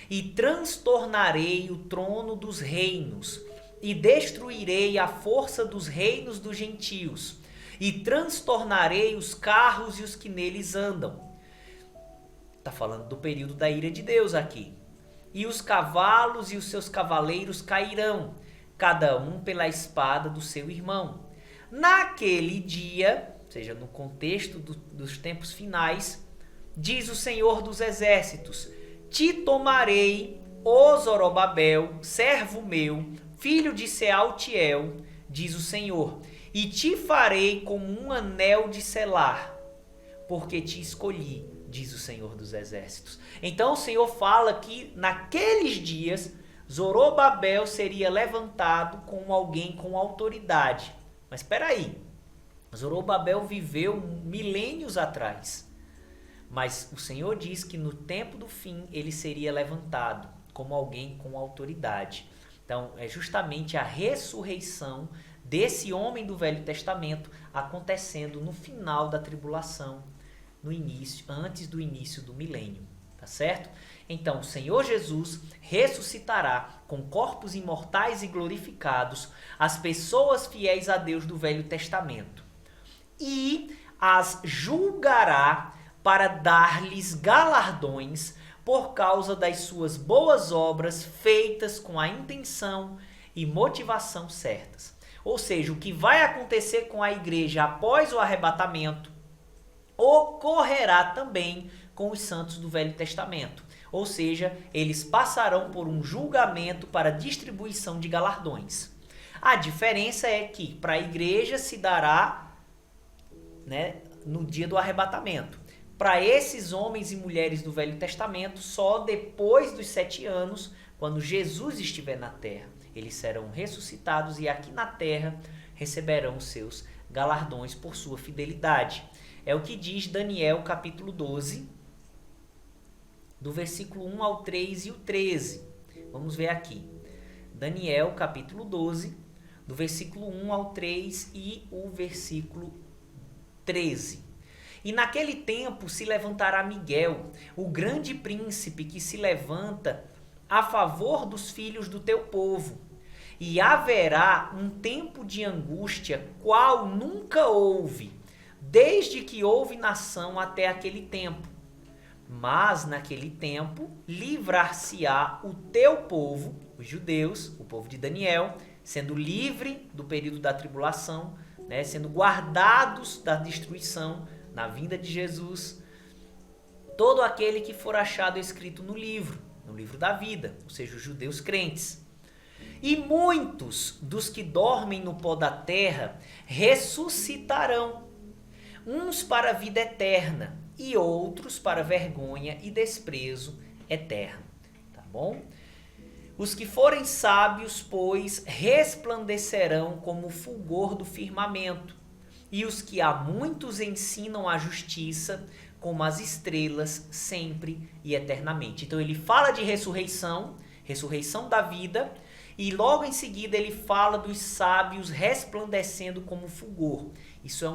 e transtornarei o trono dos reinos, e destruirei a força dos reinos dos gentios, e transtornarei os carros e os que neles andam. Está falando do período da ira de Deus aqui. E os cavalos e os seus cavaleiros cairão, cada um pela espada do seu irmão. Naquele dia, ou seja, no contexto dos tempos finais, diz o Senhor dos Exércitos: te tomarei, ó Zorobabel, servo meu, filho de Sealtiel, diz o Senhor, e te farei como um anel de selar, porque te escolhi, diz o Senhor dos Exércitos. Então o Senhor fala que naqueles dias Zorobabel seria levantado como alguém com autoridade. Mas espera aí, Zorobabel viveu milênios atrás. Mas o Senhor diz que no tempo do fim ele seria levantado como alguém com autoridade. Então é justamente a ressurreição desse homem do Velho Testamento acontecendo no final da tribulação, no início, antes do início do milênio, tá certo? Então o Senhor Jesus ressuscitará com corpos imortais e glorificados as pessoas fiéis a Deus do Velho Testamento e as julgará para dar-lhes galardões por causa das suas boas obras feitas com a intenção e motivação certas. Ou seja, o que vai acontecer com a igreja após o arrebatamento ocorrerá também com os santos do Velho Testamento. Ou seja, eles passarão por um julgamento para distribuição de galardões. A diferença é que para a igreja se dará, no dia do arrebatamento. Para esses homens e mulheres do Velho Testamento, só depois dos 7 anos, quando Jesus estiver na terra. Eles serão ressuscitados e aqui na terra receberão os seus galardões por sua fidelidade. É o que diz Daniel capítulo 12, do versículo 1 ao 3 e o 13. Vamos ver aqui. Daniel capítulo 12, do versículo 1 ao 3 e o versículo 13. E naquele tempo se levantará Miguel, o grande príncipe que se levanta a favor dos filhos do teu povo. E haverá um tempo de angústia, qual nunca houve, desde que houve nação até aquele tempo. Mas naquele tempo livrar-se-á o teu povo, os judeus, o povo de Daniel, sendo livre do período da tribulação, sendo guardados da destruição na vinda de Jesus, todo aquele que for achado escrito no livro da vida, ou seja, os judeus crentes. E muitos dos que dormem no pó da terra ressuscitarão, uns para a vida eterna e outros para vergonha e desprezo eterno. Tá bom? Os que forem sábios, pois, resplandecerão como o fulgor do firmamento, e os que a muitos ensinam a justiça, como as estrelas, sempre e eternamente. Então ele fala de ressurreição da vida, e logo em seguida ele fala dos sábios resplandecendo como fulgor. Isso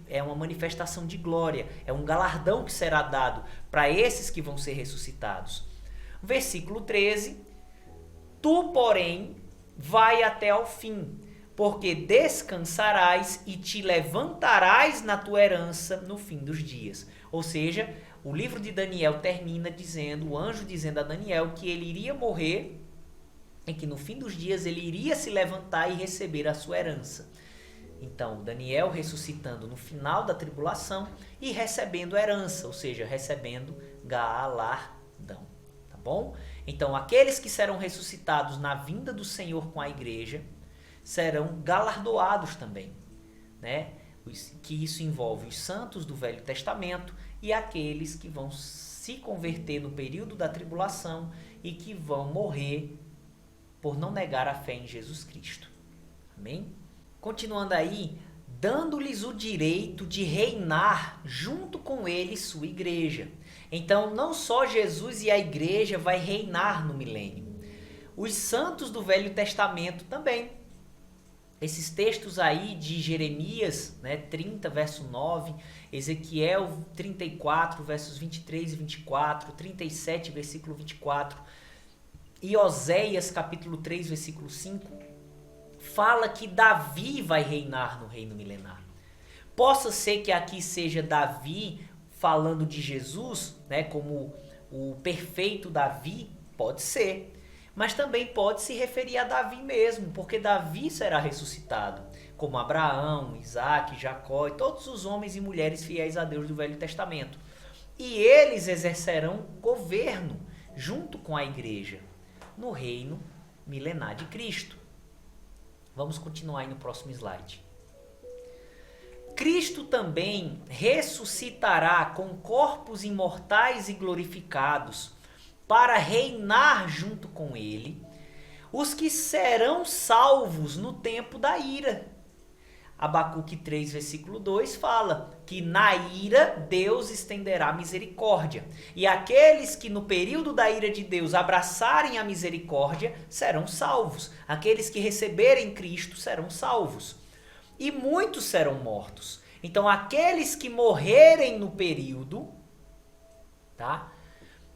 é uma manifestação de glória, é um galardão que será dado para esses que vão ser ressuscitados. Versículo 13: Tu, porém, vai até ao fim, porque descansarás e te levantarás na tua herança no fim dos dias. Ou seja, o livro de Daniel termina dizendo, o anjo dizendo a Daniel que ele iria morrer e que no fim dos dias ele iria se levantar e receber a sua herança. Então, Daniel ressuscitando no final da tribulação e recebendo herança, ou seja, recebendo galardão, tá bom? Então, aqueles que serão ressuscitados na vinda do Senhor com a igreja serão galardoados também, que isso envolve os santos do Velho Testamento e aqueles que vão se converter no período da tribulação e que vão morrer por não negar a fé em Jesus Cristo. Amém? Continuando aí, dando-lhes o direito de reinar junto com ele sua igreja. Então, não só Jesus e a igreja vai reinar no milênio. Os santos do Velho Testamento também. Esses textos aí de Jeremias, 30, verso 9, Ezequiel 34, versos 23 e 24, 37, versículo 24, e Oséias, capítulo 3, versículo 5, fala que Davi vai reinar no reino milenar. Possa ser que aqui seja Davi falando de Jesus, como o perfeito Davi, pode ser. Mas também pode se referir a Davi mesmo, porque Davi será ressuscitado, como Abraão, Isaac, Jacó e todos os homens e mulheres fiéis a Deus do Velho Testamento. E eles exercerão governo junto com a igreja no reino milenar de Cristo. Vamos continuar aí no próximo slide. Cristo também ressuscitará com corpos imortais e glorificados para reinar junto com ele os que serão salvos no tempo da ira. Abacuque 3, versículo 2 fala que na ira Deus estenderá misericórdia. E aqueles que no período da ira de Deus abraçarem a misericórdia serão salvos. Aqueles que receberem Cristo serão salvos. E muitos serão mortos. Então aqueles que morrerem no período, tá?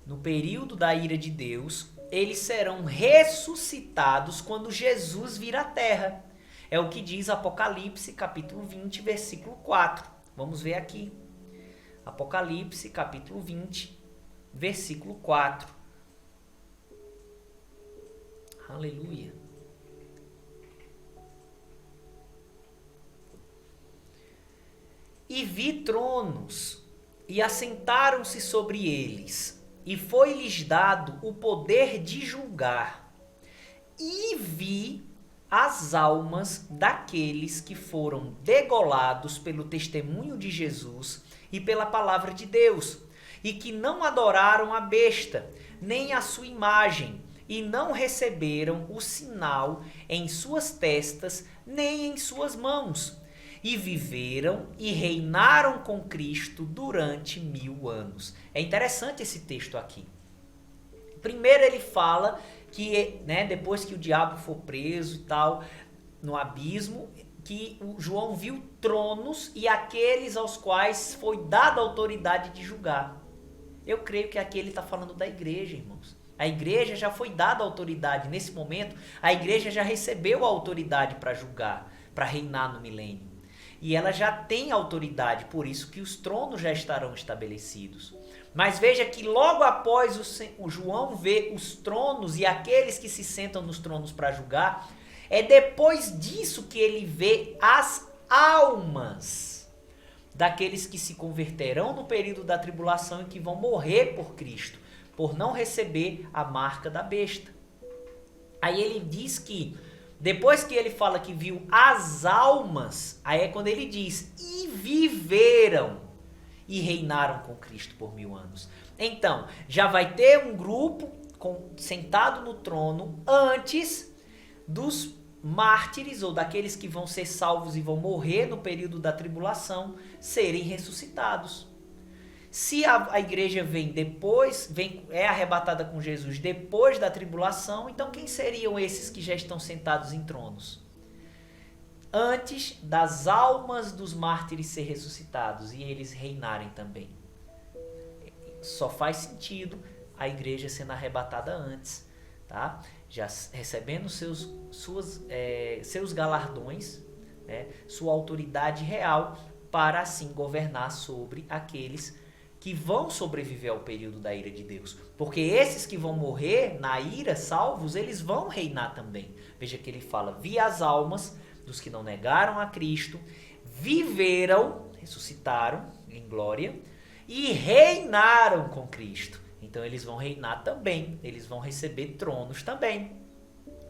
No período da ira de Deus, eles serão ressuscitados quando Jesus vir à terra. É o que diz Apocalipse, capítulo 20, versículo 4. Vamos ver aqui. Apocalipse, capítulo 20, versículo 4. Aleluia. E vi tronos, e assentaram-se sobre eles, e foi-lhes dado o poder de julgar. E vi as almas daqueles que foram degolados pelo testemunho de Jesus e pela palavra de Deus, e que não adoraram a besta, nem a sua imagem, e não receberam o sinal em suas testas, nem em suas mãos, e viveram e reinaram com Cristo durante 1000 anos. É interessante esse texto aqui. Primeiro ele fala que, né, depois que o diabo for preso e tal, no abismo, que o João viu tronos e aqueles aos quais foi dada a autoridade de julgar. Eu creio que aqui ele está falando da igreja, irmãos. A igreja já foi dada a autoridade. Nesse momento, a igreja já recebeu a autoridade para julgar, para reinar no milênio. E ela já tem autoridade, por isso que os tronos já estarão estabelecidos. Mas veja que logo após o João ver os tronos e aqueles que se sentam nos tronos para julgar, é depois disso que ele vê as almas daqueles que se converterão no período da tribulação e que vão morrer por Cristo, por não receber a marca da besta. Aí ele diz que, depois que ele fala que viu as almas, aí é quando ele diz, e viveram e reinaram com Cristo por 1000 anos. Então, já vai ter um grupo sentado no trono antes dos mártires ou daqueles que vão ser salvos e vão morrer no período da tribulação serem ressuscitados. Se a igreja vem depois, é arrebatada com Jesus depois da tribulação, então quem seriam esses que já estão sentados em tronos? Antes das almas dos mártires ser ressuscitados e eles reinarem também. Só faz sentido a igreja sendo arrebatada antes, tá? Já recebendo seus galardões, né? Sua autoridade real para assim governar sobre aqueles que vão sobreviver ao período da ira de Deus. Porque esses que vão morrer na ira, salvos, eles vão reinar também. Veja que ele fala, vi as almas dos que não negaram a Cristo, viveram, ressuscitaram em glória e reinaram com Cristo. Então eles vão reinar também, eles vão receber tronos também,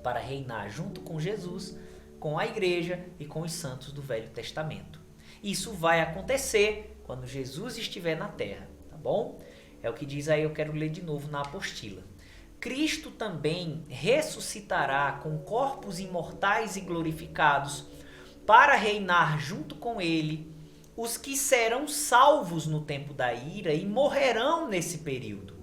para reinar junto com Jesus, com a igreja e com os santos do Velho Testamento. Isso vai acontecer quando Jesus estiver na terra, tá bom? É o que diz aí, eu quero ler de novo na apostila. Cristo também ressuscitará com corpos imortais e glorificados para reinar junto com ele os que serão salvos no tempo da ira e morrerão nesse período,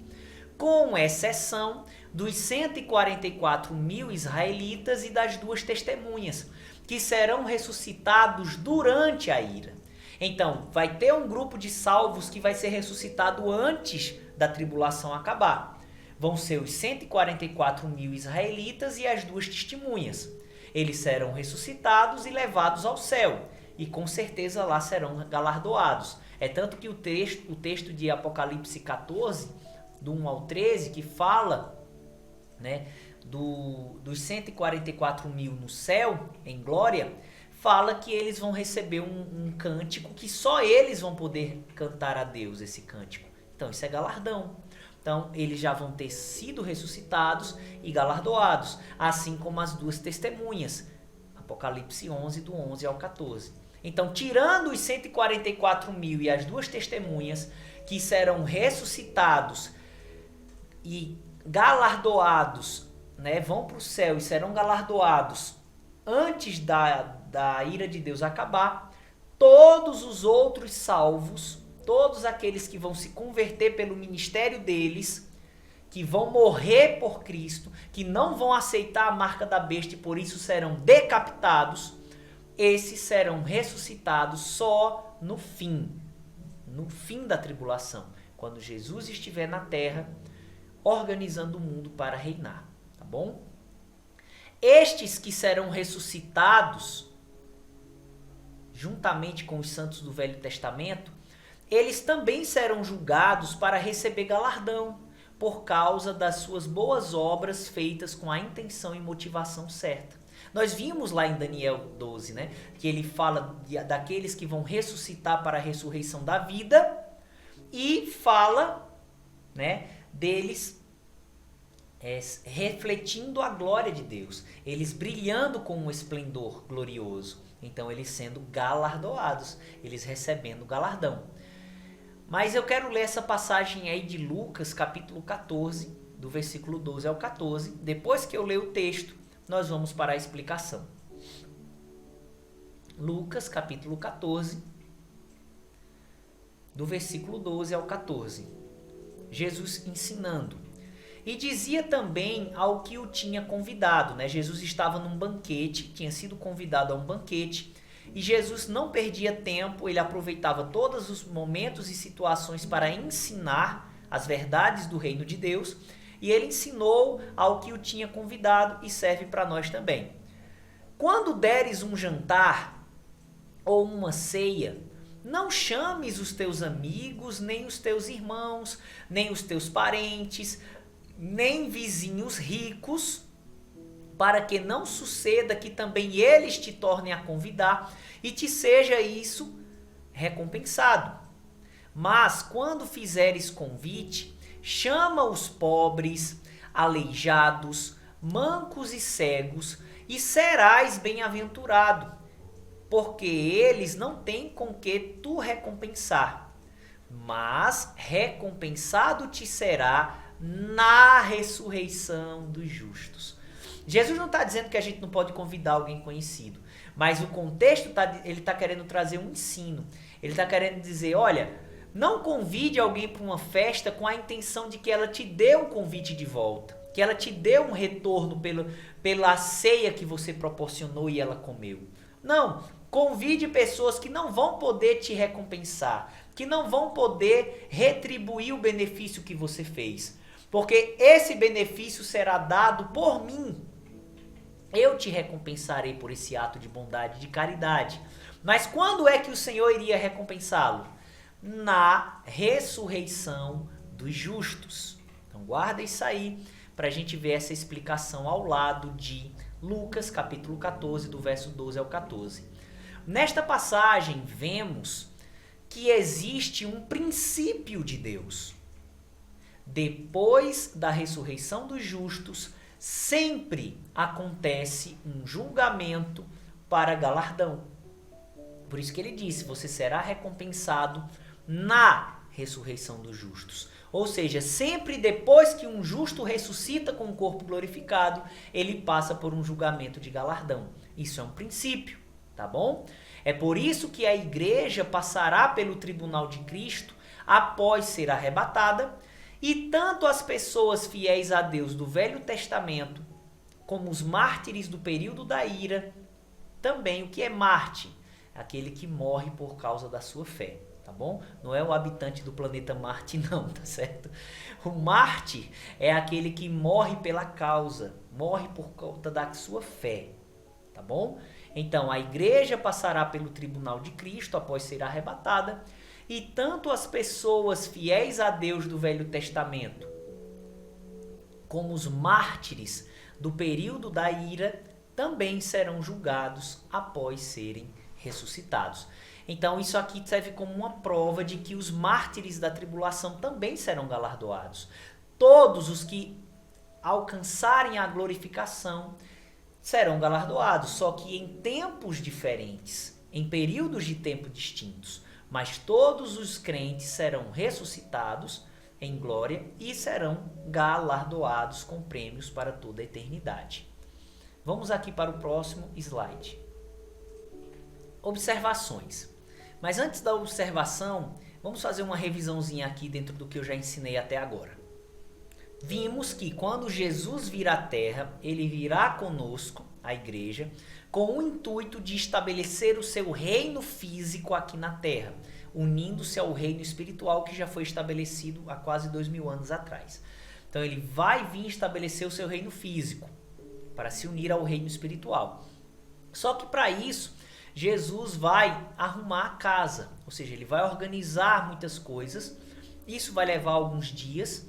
com exceção dos 144.000 israelitas e das 2 testemunhas, que serão ressuscitados durante a ira. Então, vai ter um grupo de salvos que vai ser ressuscitado antes da tribulação acabar. Vão ser os 144.000 israelitas e as 2 testemunhas. Eles serão ressuscitados e levados ao céu. E com certeza lá serão galardoados. É tanto que o texto de Apocalipse 14, do 1 ao 13, que fala, né, dos 144.000 no céu, em glória, fala que eles vão receber um cântico que só eles vão poder cantar a Deus, esse cântico. Então isso é galardão. Então eles já vão ter sido ressuscitados e galardoados, assim como as 2 testemunhas. Apocalipse 11, do 11 ao 14. Então, tirando os 144.000 e as 2 testemunhas que serão ressuscitados e galardoados, né, vão para o céu e serão galardoados antes da ira de Deus acabar, todos os outros salvos, todos aqueles que vão se converter pelo ministério deles, que vão morrer por Cristo, que não vão aceitar a marca da besta e por isso serão decapitados, esses serão ressuscitados só no fim da tribulação, quando Jesus estiver na terra, organizando o mundo para reinar, tá bom? Estes que serão ressuscitados, juntamente com os santos do Velho Testamento, eles também serão julgados para receber galardão, por causa das suas boas obras feitas com a intenção e motivação certa. Nós vimos lá em Daniel 12, né, que ele fala daqueles que vão ressuscitar para a ressurreição da vida e fala, né, deles refletindo a glória de Deus, eles brilhando com um esplendor glorioso. Então eles sendo galardoados, eles recebendo galardão. Mas eu quero ler essa passagem aí de Lucas, capítulo 14, do versículo 12 ao 14. Depois que eu ler o texto, nós vamos para a explicação. Lucas, capítulo 14, do versículo 12 ao 14. Jesus ensinando. E dizia também ao que o tinha convidado, né? Jesus estava num banquete, tinha sido convidado a um banquete, e Jesus não perdia tempo, ele aproveitava todos os momentos e situações para ensinar as verdades do reino de Deus, e ele ensinou ao que o tinha convidado e serve para nós também. Quando deres um jantar ou uma ceia, não chames os teus amigos, nem os teus irmãos, nem os teus parentes, nem vizinhos ricos, para que não suceda que também eles te tornem a convidar e te seja isso recompensado. Mas quando fizeres convite, chama os pobres, aleijados, mancos e cegos, e serás bem-aventurado, porque eles não têm com que tu recompensar, mas recompensado te será na ressurreição dos justos. Jesus não está dizendo que a gente não pode convidar alguém conhecido, mas o contexto ele está querendo trazer um ensino. Ele está querendo dizer, olha, não convide alguém para uma festa com a intenção de que ela te dê um convite de volta, que ela te dê um retorno pela ceia que você proporcionou e ela comeu. Não, convide pessoas que não vão poder te recompensar, que não vão poder retribuir o benefício que você fez, porque esse benefício será dado por mim. Eu te recompensarei por esse ato de bondade, de caridade. Mas quando é que o Senhor iria recompensá-lo? Na ressurreição dos justos. Então guarda isso aí para a gente ver essa explicação ao lado de Lucas, capítulo 14, do verso 12 ao 14. Nesta passagem vemos que existe um princípio de Deus. Depois da ressurreição dos justos, sempre acontece um julgamento para galardão. Por isso que ele disse, você será recompensado na ressurreição dos justos. Ou seja, sempre depois que um justo ressuscita com o corpo glorificado, ele passa por um julgamento de galardão. Isso é um princípio, tá bom? É por isso que a igreja passará pelo tribunal de Cristo após ser arrebatada, e tanto as pessoas fiéis a Deus do Velho Testamento, como os mártires do período da ira, também o que é mártir? Aquele que morre por causa da sua fé, tá bom? Não é o habitante do planeta Marte não, tá certo? O mártir é aquele que morre pela causa, morre por conta da sua fé, tá bom? Então a igreja passará pelo tribunal de Cristo após ser arrebatada, e tanto as pessoas fiéis a Deus do Velho Testamento, como os mártires do período da ira, também serão julgados após serem ressuscitados. Então isso aqui serve como uma prova de que os mártires da tribulação também serão galardoados. Todos os que alcançarem a glorificação serão galardoados, só que em tempos diferentes, em períodos de tempo distintos. Mas todos os crentes serão ressuscitados em glória e serão galardoados com prêmios para toda a eternidade. Vamos aqui para o próximo slide. Observações. Mas antes da observação, vamos fazer uma revisãozinha aqui dentro do que eu já ensinei até agora. Vimos que quando Jesus vir à Terra, ele virá conosco, a igreja, com o intuito de estabelecer o seu reino físico aqui na Terra, unindo-se ao reino espiritual que já foi estabelecido há quase 2000 anos atrás. Então ele vai vir estabelecer o seu reino físico, para se unir ao reino espiritual. Só que para isso, Jesus vai arrumar a casa, ou seja, ele vai organizar muitas coisas. Isso vai levar alguns dias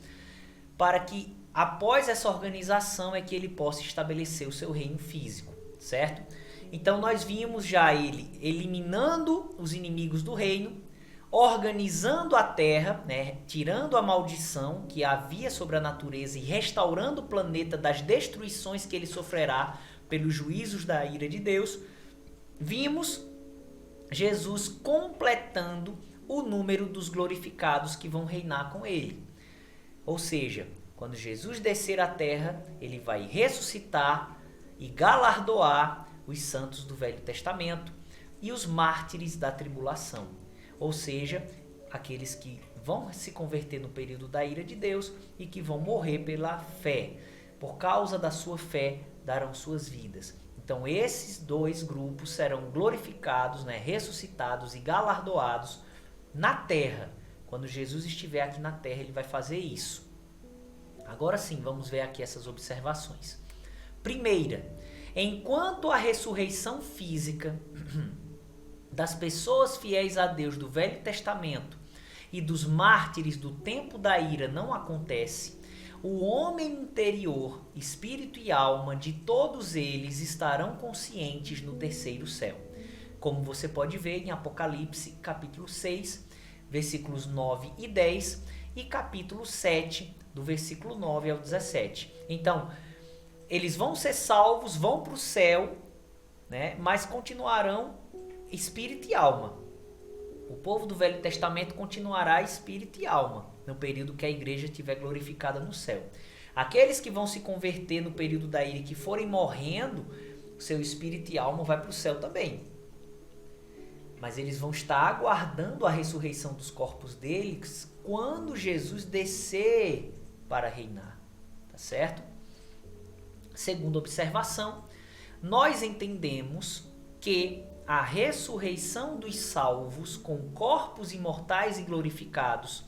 para que após essa organização é que ele possa estabelecer o seu reino físico, certo? Então nós vimos já ele eliminando os inimigos do reino, organizando a terra, né, tirando a maldição que havia sobre a natureza e restaurando o planeta das destruições que ele sofrerá pelos juízos da ira de Deus. Vimos Jesus completando o número dos glorificados que vão reinar com ele. Ou seja, quando Jesus descer à terra, ele vai ressuscitar e galardoar os santos do Velho Testamento e os mártires da tribulação. Ou seja, aqueles que vão se converter no período da ira de Deus e que vão morrer pela fé. Por causa da sua fé, darão suas vidas. Então esses dois grupos serão glorificados, né, ressuscitados e galardoados na terra. Quando Jesus estiver aqui na terra, ele vai fazer isso. Agora sim, vamos ver aqui essas observações. Primeira, enquanto a ressurreição física das pessoas fiéis a Deus do Velho Testamento e dos mártires do tempo da ira não acontece, o homem interior, espírito e alma de todos eles estarão conscientes no terceiro céu. Como você pode ver em Apocalipse, capítulo 6, versículos 9 e 10 e capítulo 7, do versículo 9 ao 17. Então, eles vão ser salvos, vão para o céu, né, mas continuarão espírito e alma. O povo do Velho Testamento continuará espírito e alma no período que a igreja estiver glorificada no céu. Aqueles que vão se converter no período da ira e que forem morrendo, seu espírito e alma vai para o céu também. Mas eles vão estar aguardando a ressurreição dos corpos deles quando Jesus descer para reinar. Tá certo? Segunda observação, nós entendemos que a ressurreição dos salvos com corpos imortais e glorificados,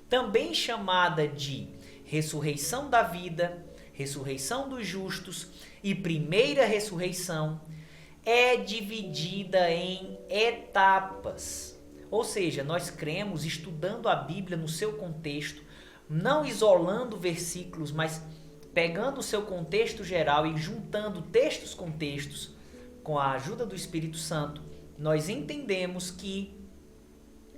também chamada de ressurreição da vida, ressurreição dos justos e primeira ressurreição, é dividida em etapas. Ou seja, nós cremos, estudando a Bíblia no seu contexto, não isolando versículos, mas pegando o seu contexto geral e juntando textos com textos, com a ajuda do Espírito Santo, nós entendemos que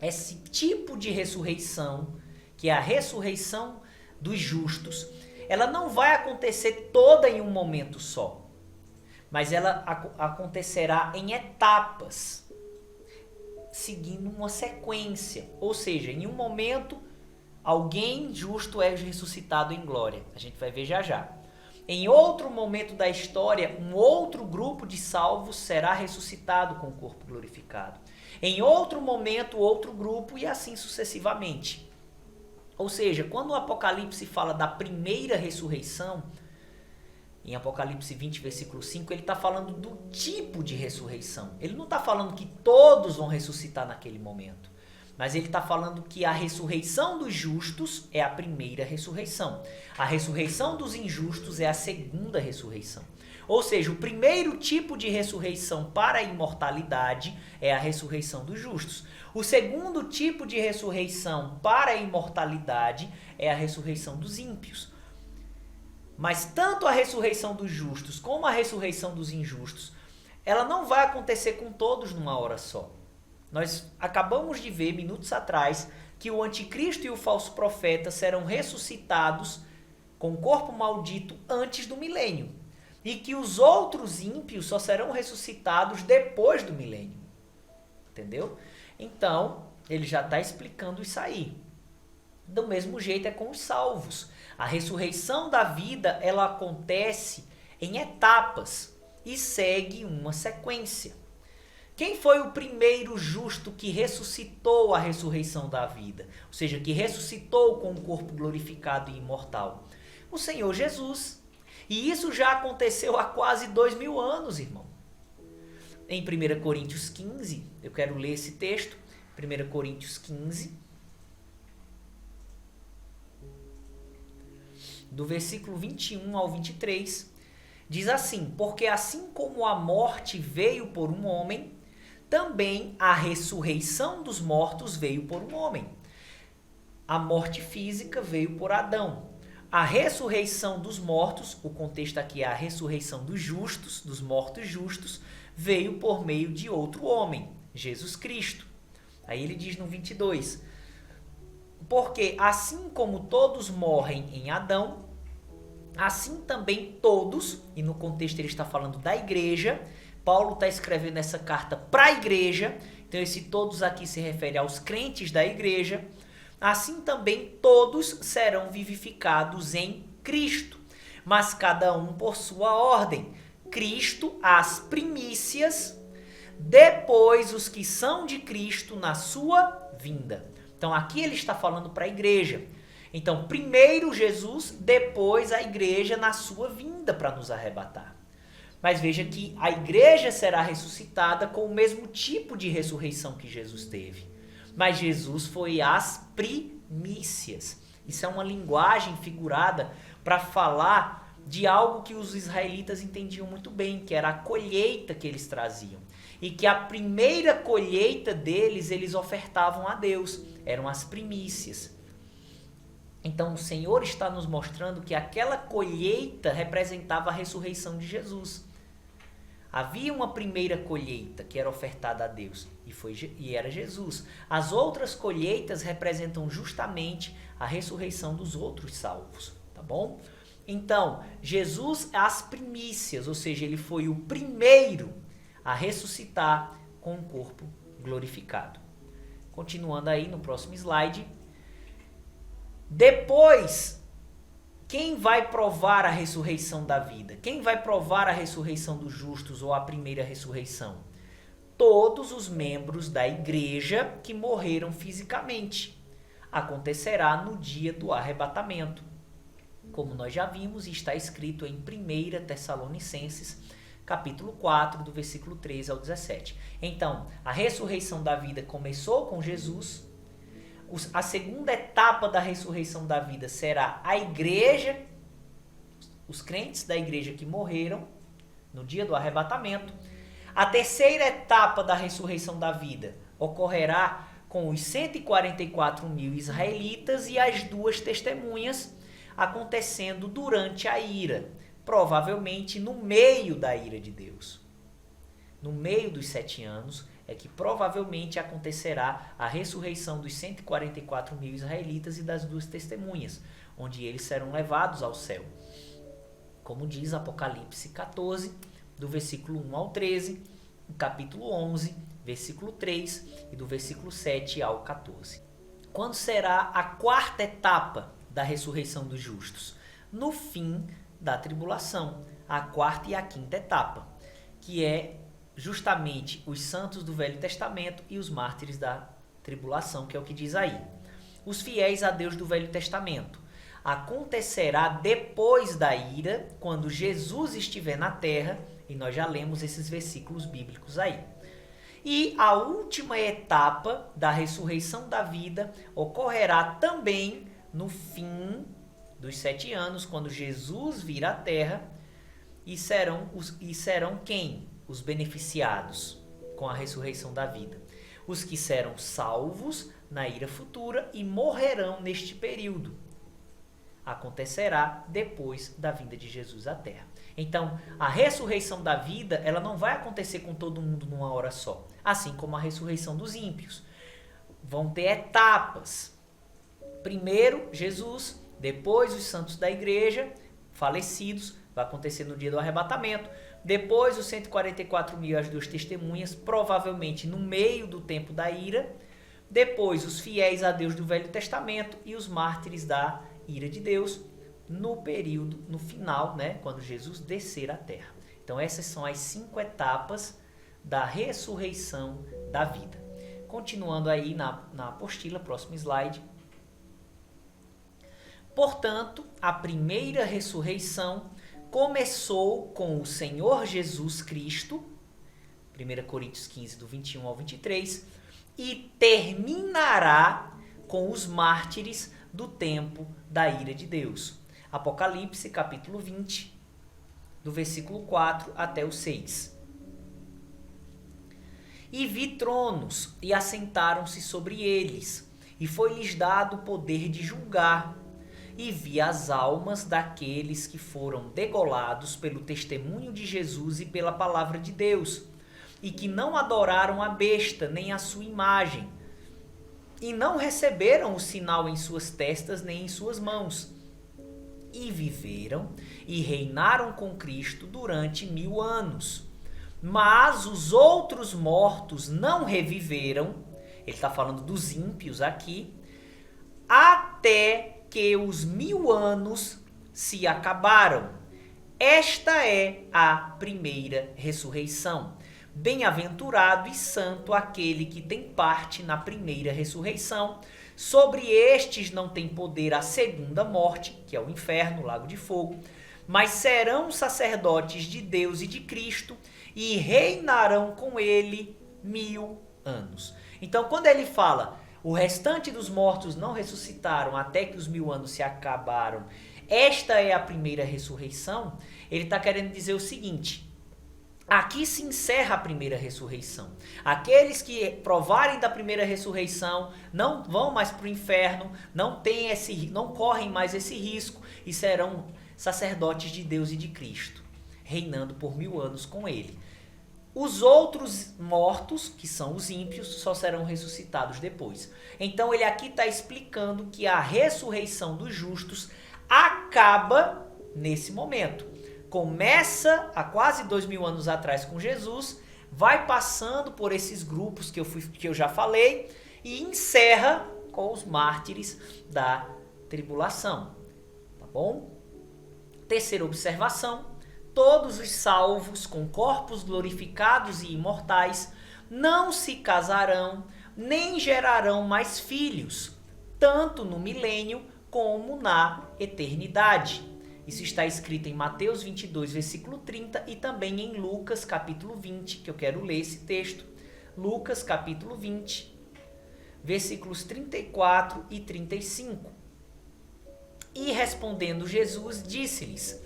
esse tipo de ressurreição, que é a ressurreição dos justos, ela não vai acontecer toda em um momento só, mas ela acontecerá em etapas, seguindo uma sequência. Ou seja, em um momento, alguém justo é ressuscitado em glória. A gente vai ver já já. Em outro momento da história, um outro grupo de salvos será ressuscitado com o corpo glorificado. Em outro momento, outro grupo e assim sucessivamente. Ou seja, quando o Apocalipse fala da primeira ressurreição, em Apocalipse 20, versículo 5, ele está falando do tipo de ressurreição. Ele não está falando que todos vão ressuscitar naquele momento. Mas ele está falando que a ressurreição dos justos é a primeira ressurreição. A ressurreição dos injustos é a segunda ressurreição. Ou seja, o primeiro tipo de ressurreição para a imortalidade é a ressurreição dos justos. O segundo tipo de ressurreição para a imortalidade é a ressurreição dos ímpios. Mas tanto a ressurreição dos justos como a ressurreição dos injustos, ela não vai acontecer com todos numa hora só. Nós acabamos de ver, minutos atrás, que o anticristo e o falso profeta serão ressuscitados com o corpo maldito antes do milênio. e que os outros ímpios só serão ressuscitados depois do milênio. Entendeu? Então, ele já está explicando isso aí. Do mesmo jeito é com os salvos. A ressurreição da vida, ela acontece em etapas e segue uma sequência. Quem foi o primeiro justo que ressuscitou a ressurreição da vida? Ou seja, que ressuscitou com um corpo glorificado e imortal? O Senhor Jesus. E isso já aconteceu há quase 2000 anos, irmão. Em 1 Coríntios 15, eu quero ler esse texto. 1 Coríntios 15, do versículo 21 ao 23, diz assim: porque assim como a morte veio por um homem, também a ressurreição dos mortos veio por um homem. A morte física veio por Adão. A ressurreição dos mortos, o contexto aqui é a ressurreição dos justos, dos mortos justos, veio por meio de outro homem, Jesus Cristo. Aí ele diz no 22, porque assim como todos morrem em Adão, assim também todos, e no contexto ele está falando da igreja, Paulo está escrevendo essa carta para a igreja, então esse todos aqui se refere aos crentes da igreja, assim também todos serão vivificados em Cristo, mas cada um por sua ordem. Cristo as primícias, depois os que são de Cristo na sua vinda. Então aqui ele está falando para a igreja. Então primeiro Jesus, depois a igreja na sua vinda para nos arrebatar. Mas veja que a igreja será ressuscitada com o mesmo tipo de ressurreição que Jesus teve. Mas Jesus foi as primícias. Isso é uma linguagem figurada para falar de algo que os israelitas entendiam muito bem, que era a colheita que eles traziam. E que a primeira colheita deles, eles ofertavam a Deus. Eram as primícias. Então o Senhor está nos mostrando que aquela colheita representava a ressurreição de Jesus. Havia uma primeira colheita que era ofertada a Deus e era Jesus. As outras colheitas representam justamente a ressurreição dos outros salvos, tá bom? Então, Jesus as primícias, ou seja, ele foi o primeiro a ressuscitar com um corpo glorificado. Continuando aí no próximo slide. Depois, quem vai provar a ressurreição da vida? Quem vai provar a ressurreição dos justos ou a primeira ressurreição? Todos os membros da igreja que morreram fisicamente. Acontecerá no dia do arrebatamento. Como nós já vimos, está escrito em 1 Tessalonicenses, capítulo 4, do versículo 13 ao 17. Então, a ressurreição da vida começou com Jesus. A segunda etapa da ressurreição da vida será a igreja, os crentes da igreja que morreram no dia do arrebatamento. A terceira etapa da ressurreição da vida ocorrerá com os 144 mil israelitas e as duas testemunhas acontecendo durante a ira, provavelmente no meio da ira de Deus. No meio dos 7 anos é que provavelmente acontecerá a ressurreição dos 144 mil israelitas e das duas testemunhas, onde eles serão levados ao céu. Como diz Apocalipse 14, do versículo 1 ao 13, o capítulo 11, versículo 3 e do versículo 7 ao 14. Quando será a quarta etapa da ressurreição dos justos? No fim da tribulação, a quarta e a quinta etapa, que é justamente os santos do Velho Testamento e os mártires da tribulação, que é o que diz aí. Os fiéis a Deus do Velho Testamento. Acontecerá depois da ira, quando Jesus estiver na terra, e nós já lemos esses versículos bíblicos aí. E a última etapa da ressurreição da vida ocorrerá também no fim dos 7 anos, quando Jesus vir à terra, e serão quem? Os beneficiados com a ressurreição da vida. Os que serão salvos na ira futura e morrerão neste período. Acontecerá depois da vinda de Jesus à terra. Então, a ressurreição da vida, ela não vai acontecer com todo mundo numa hora só. Assim como a ressurreição dos ímpios. Vão ter etapas. Primeiro, Jesus, depois os santos da igreja, falecidos, vai acontecer no dia do arrebatamento. Depois os 144 mil e as 2 testemunhas, provavelmente no meio do tempo da ira. Depois os fiéis a Deus do Velho Testamento e os mártires da ira de Deus no período, no final, né, quando Jesus descer à terra. Então essas são as 5 etapas da ressurreição da vida. Continuando aí na apostila, próximo slide. Portanto, a primeira ressurreição começou com o Senhor Jesus Cristo, 1 Coríntios 15, do 21 ao 23, e terminará com os mártires do tempo da ira de Deus. Apocalipse, capítulo 20, do versículo 4 até o 6. E vi tronos, e assentaram-se sobre eles, e foi-lhes dado o poder de julgar. E vi as almas daqueles que foram degolados pelo testemunho de Jesus e pela palavra de Deus, e que não adoraram a besta nem a sua imagem, e não receberam o sinal em suas testas nem em suas mãos. E viveram e reinaram com Cristo durante 1000 anos. Mas os outros mortos não reviveram, ele está falando dos ímpios aqui, até que os 1000 anos se acabaram. Esta é a primeira ressurreição. Bem-aventurado e santo aquele que tem parte na primeira ressurreição. Sobre estes não tem poder a segunda morte, que é o inferno, o lago de fogo, mas serão sacerdotes de Deus e de Cristo e reinarão com ele 1000 anos. Então, quando ele fala, o restante dos mortos não ressuscitaram até que os 1000 anos se acabaram, esta é a primeira ressurreição, ele está querendo dizer o seguinte: aqui se encerra a primeira ressurreição. Aqueles que provarem da primeira ressurreição não vão mais para o inferno, não correm mais esse risco e serão sacerdotes de Deus e de Cristo, reinando por 1000 anos com ele. Os outros mortos, que são os ímpios, só serão ressuscitados depois. Então ele aqui está explicando que a ressurreição dos justos acaba nesse momento. Começa há quase 2000 anos atrás com Jesus, vai passando por esses grupos que eu já falei e encerra com os mártires da tribulação. Tá bom? Terceira observação: todos os salvos com corpos glorificados e imortais não se casarão, nem gerarão mais filhos, tanto no milênio como na eternidade. Isso está escrito em Mateus 22, versículo 30 e também em Lucas, capítulo 20, que eu quero ler esse texto. Lucas, capítulo 20, versículos 34 e 35. E respondendo Jesus, disse-lhes: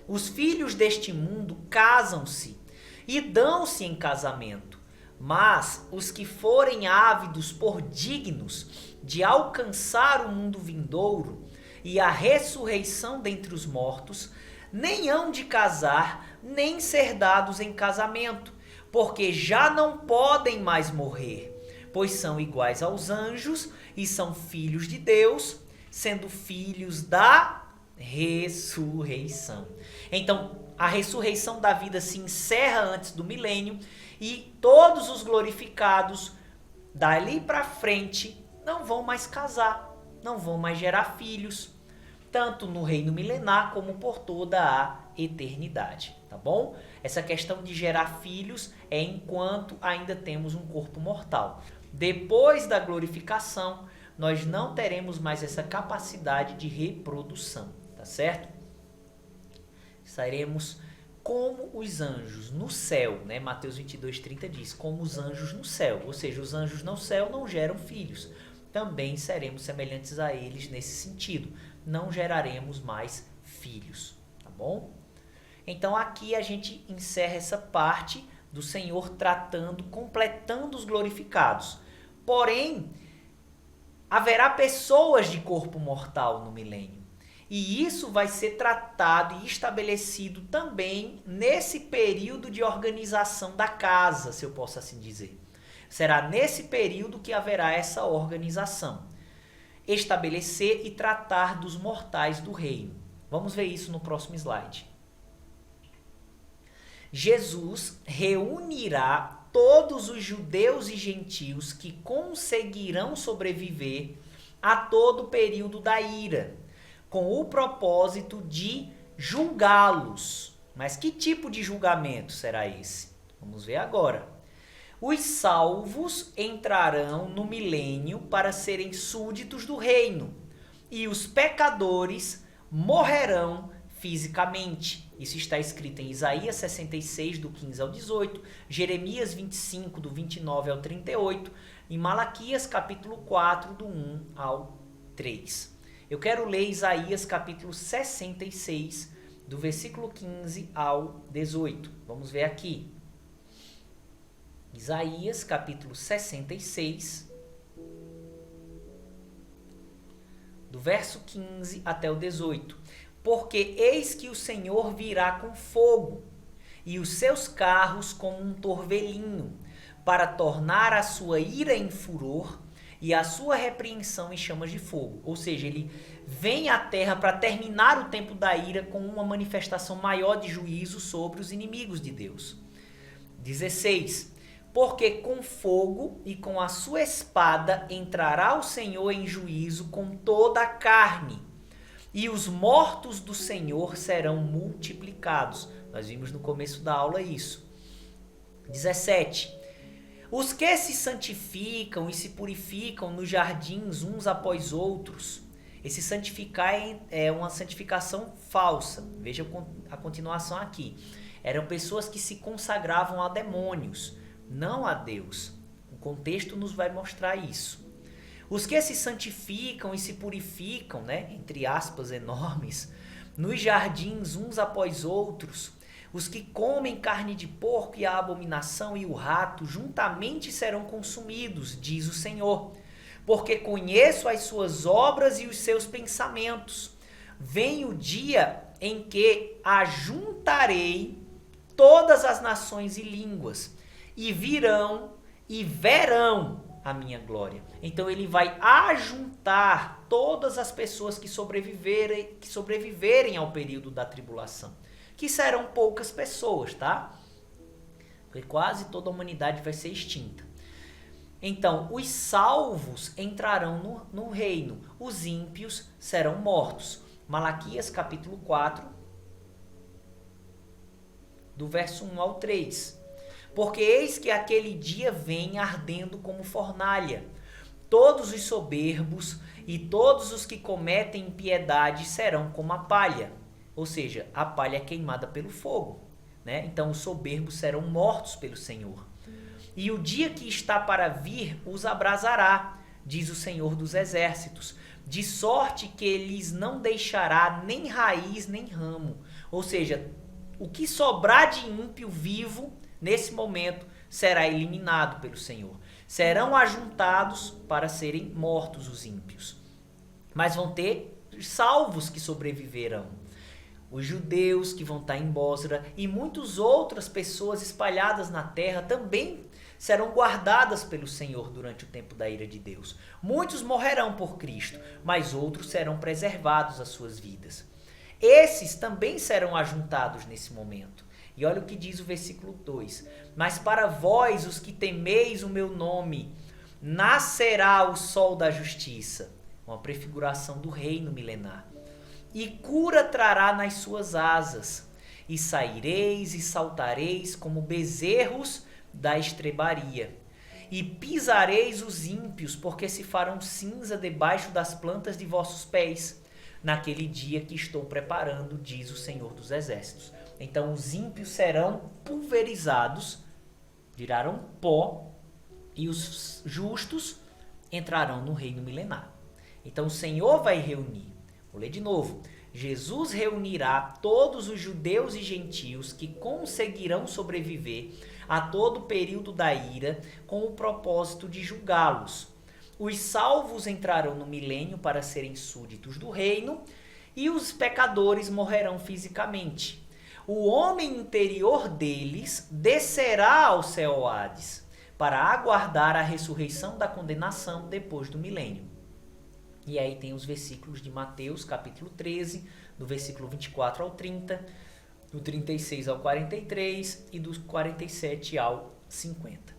os filhos deste mundo casam-se e dão-se em casamento, mas os que forem ávidos por dignos de alcançar o mundo vindouro e a ressurreição dentre os mortos, nem hão de casar, nem ser dados em casamento, porque já não podem mais morrer, pois são iguais aos anjos e são filhos de Deus, sendo filhos da ressurreição. Então, a ressurreição da vida se encerra antes do milênio e todos os glorificados dali para frente não vão mais casar, não vão mais gerar filhos, tanto no reino milenar como por toda a eternidade, tá bom? Essa questão de gerar filhos é enquanto ainda temos um corpo mortal. Depois da glorificação, nós não teremos mais essa capacidade de reprodução, tá certo? Seremos como os anjos no céu, né? Mateus 22, 30 diz, como os anjos no céu, ou seja, os anjos no céu não geram filhos. Também seremos semelhantes a eles nesse sentido. Não geraremos mais filhos, tá bom? Então aqui a gente encerra essa parte do Senhor tratando, completando os glorificados. Porém, haverá pessoas de corpo mortal no milênio. E isso vai ser tratado e estabelecido também nesse período de organização da casa, se eu posso assim dizer. Será nesse período que haverá essa organização. Estabelecer e tratar dos mortais do reino. Vamos ver isso no próximo slide. Jesus reunirá todos os judeus e gentios que conseguirão sobreviver a todo o período da ira, com o propósito de julgá-los. Mas que tipo de julgamento será esse? Vamos ver agora. Os salvos entrarão no milênio para serem súditos do reino, e os pecadores morrerão fisicamente. Isso está escrito em Isaías 66, do 15 ao 18, Jeremias 25, do 29 ao 38, e Malaquias capítulo 4, do 1 ao 3. Eu quero ler Isaías capítulo 66, do versículo 15 ao 18. Vamos ver aqui. Isaías capítulo 66, do verso 15 até o 18. Porque eis que o Senhor virá com fogo, e os seus carros como um torvelinho, para tornar a sua ira em furor e a sua repreensão em chamas de fogo. Ou seja, ele vem à terra para terminar o tempo da ira com uma manifestação maior de juízo sobre os inimigos de Deus. 16. Porque com fogo e com a sua espada entrará o Senhor em juízo com toda a carne, e os mortos do Senhor serão multiplicados. Nós vimos no começo da aula isso. 17. Os que se santificam e se purificam nos jardins uns após outros. Esse santificar é uma santificação falsa. Veja a continuação aqui. Eram pessoas que se consagravam a demônios, não a Deus. O contexto nos vai mostrar isso. Os que se santificam e se purificam, entre aspas enormes, nos jardins uns após outros, os que comem carne de porco e a abominação e o rato, juntamente serão consumidos, diz o Senhor. Porque conheço as suas obras e os seus pensamentos. Vem o dia em que ajuntarei todas as nações e línguas, e virão e verão a minha glória. Então ele vai ajuntar todas as pessoas que sobreviverem ao período da tribulação, que serão poucas pessoas, tá? Porque quase toda a humanidade vai ser extinta. Então, os salvos entrarão no reino, os ímpios serão mortos. Malaquias capítulo 4, do verso 1 ao 3. Porque eis que aquele dia vem ardendo como fornalha. Todos os soberbos e todos os que cometem impiedade serão como a palha. Ou seja, a palha é queimada pelo fogo. Então os soberbos serão mortos pelo Senhor. E o dia que está para vir os abrasará, diz o Senhor dos Exércitos, de sorte que lhes não deixará nem raiz nem ramo. Ou seja, o que sobrar de ímpio vivo nesse momento será eliminado pelo Senhor. Serão ajuntados para serem mortos os ímpios. Mas vão ter salvos que sobreviverão. Os judeus que vão estar em Bósra e muitas outras pessoas espalhadas na terra também serão guardadas pelo Senhor durante o tempo da ira de Deus. Muitos morrerão por Cristo, mas outros serão preservados as suas vidas. Esses também serão ajuntados nesse momento. E olha o que diz o versículo 2. Mas para vós, os que temeis o meu nome, nascerá o sol da justiça. Uma prefiguração do reino milenar. E cura trará nas suas asas. E saireis e saltareis como bezerros da estrebaria. E pisareis os ímpios, porque se farão cinza debaixo das plantas de vossos pés. Naquele dia que estou preparando, diz o Senhor dos Exércitos. Então os ímpios serão pulverizados, virarão pó, e os justos entrarão no reino milenar. Então o Senhor vai reunir. Vou ler de novo. Jesus reunirá todos os judeus e gentios que conseguirão sobreviver a todo o período da ira com o propósito de julgá-los. Os salvos entrarão no milênio para serem súditos do reino e os pecadores morrerão fisicamente. O homem interior deles descerá ao céu Hades para aguardar a ressurreição da condenação depois do milênio. E aí tem os versículos de Mateus, capítulo 13, do versículo 24 ao 30, do 36 ao 43 e do 47 ao 50.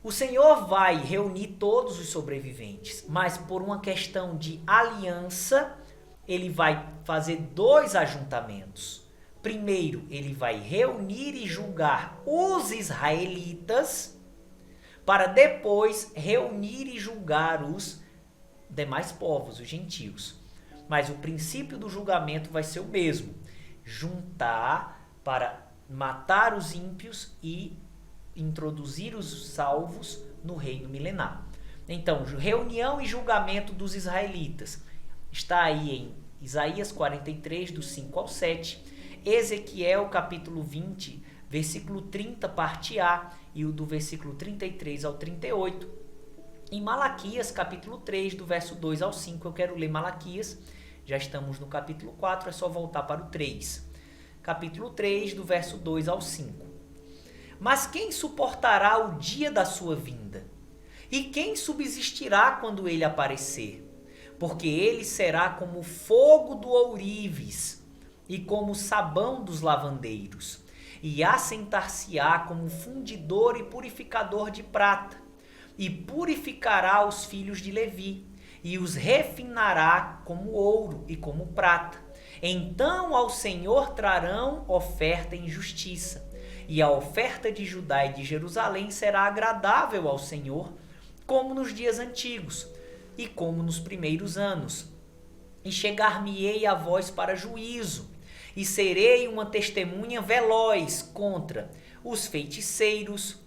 O Senhor vai reunir todos os sobreviventes, mas por uma questão de aliança, ele vai fazer 2 ajuntamentos. Primeiro, ele vai reunir e julgar os israelitas, para depois reunir e julgar os demais povos, os gentios. Mas o princípio do julgamento vai ser o mesmo: juntar para matar os ímpios e introduzir os salvos no reino milenar. Então, reunião e julgamento dos israelitas está aí em Isaías 43, do 5 ao 7, Ezequiel capítulo 20, versículo 30, parte A, e o do versículo 33 ao 38. Em Malaquias capítulo 3, do verso 2 ao 5, eu quero ler Malaquias, já estamos no capítulo 4, é só voltar para o 3. Capítulo 3, do verso 2 ao 5. Mas quem suportará o dia da sua vinda? E quem subsistirá quando ele aparecer? Porque ele será como fogo do ourives e como sabão dos lavandeiros, e assentar-se-á como fundidor e purificador de prata, e purificará os filhos de Levi, e os refinará como ouro e como prata. Então ao Senhor trarão oferta em justiça, e a oferta de Judá e de Jerusalém será agradável ao Senhor, como nos dias antigos, e como nos primeiros anos. E chegar-me-ei a vós para juízo, e serei uma testemunha veloz contra os feiticeiros,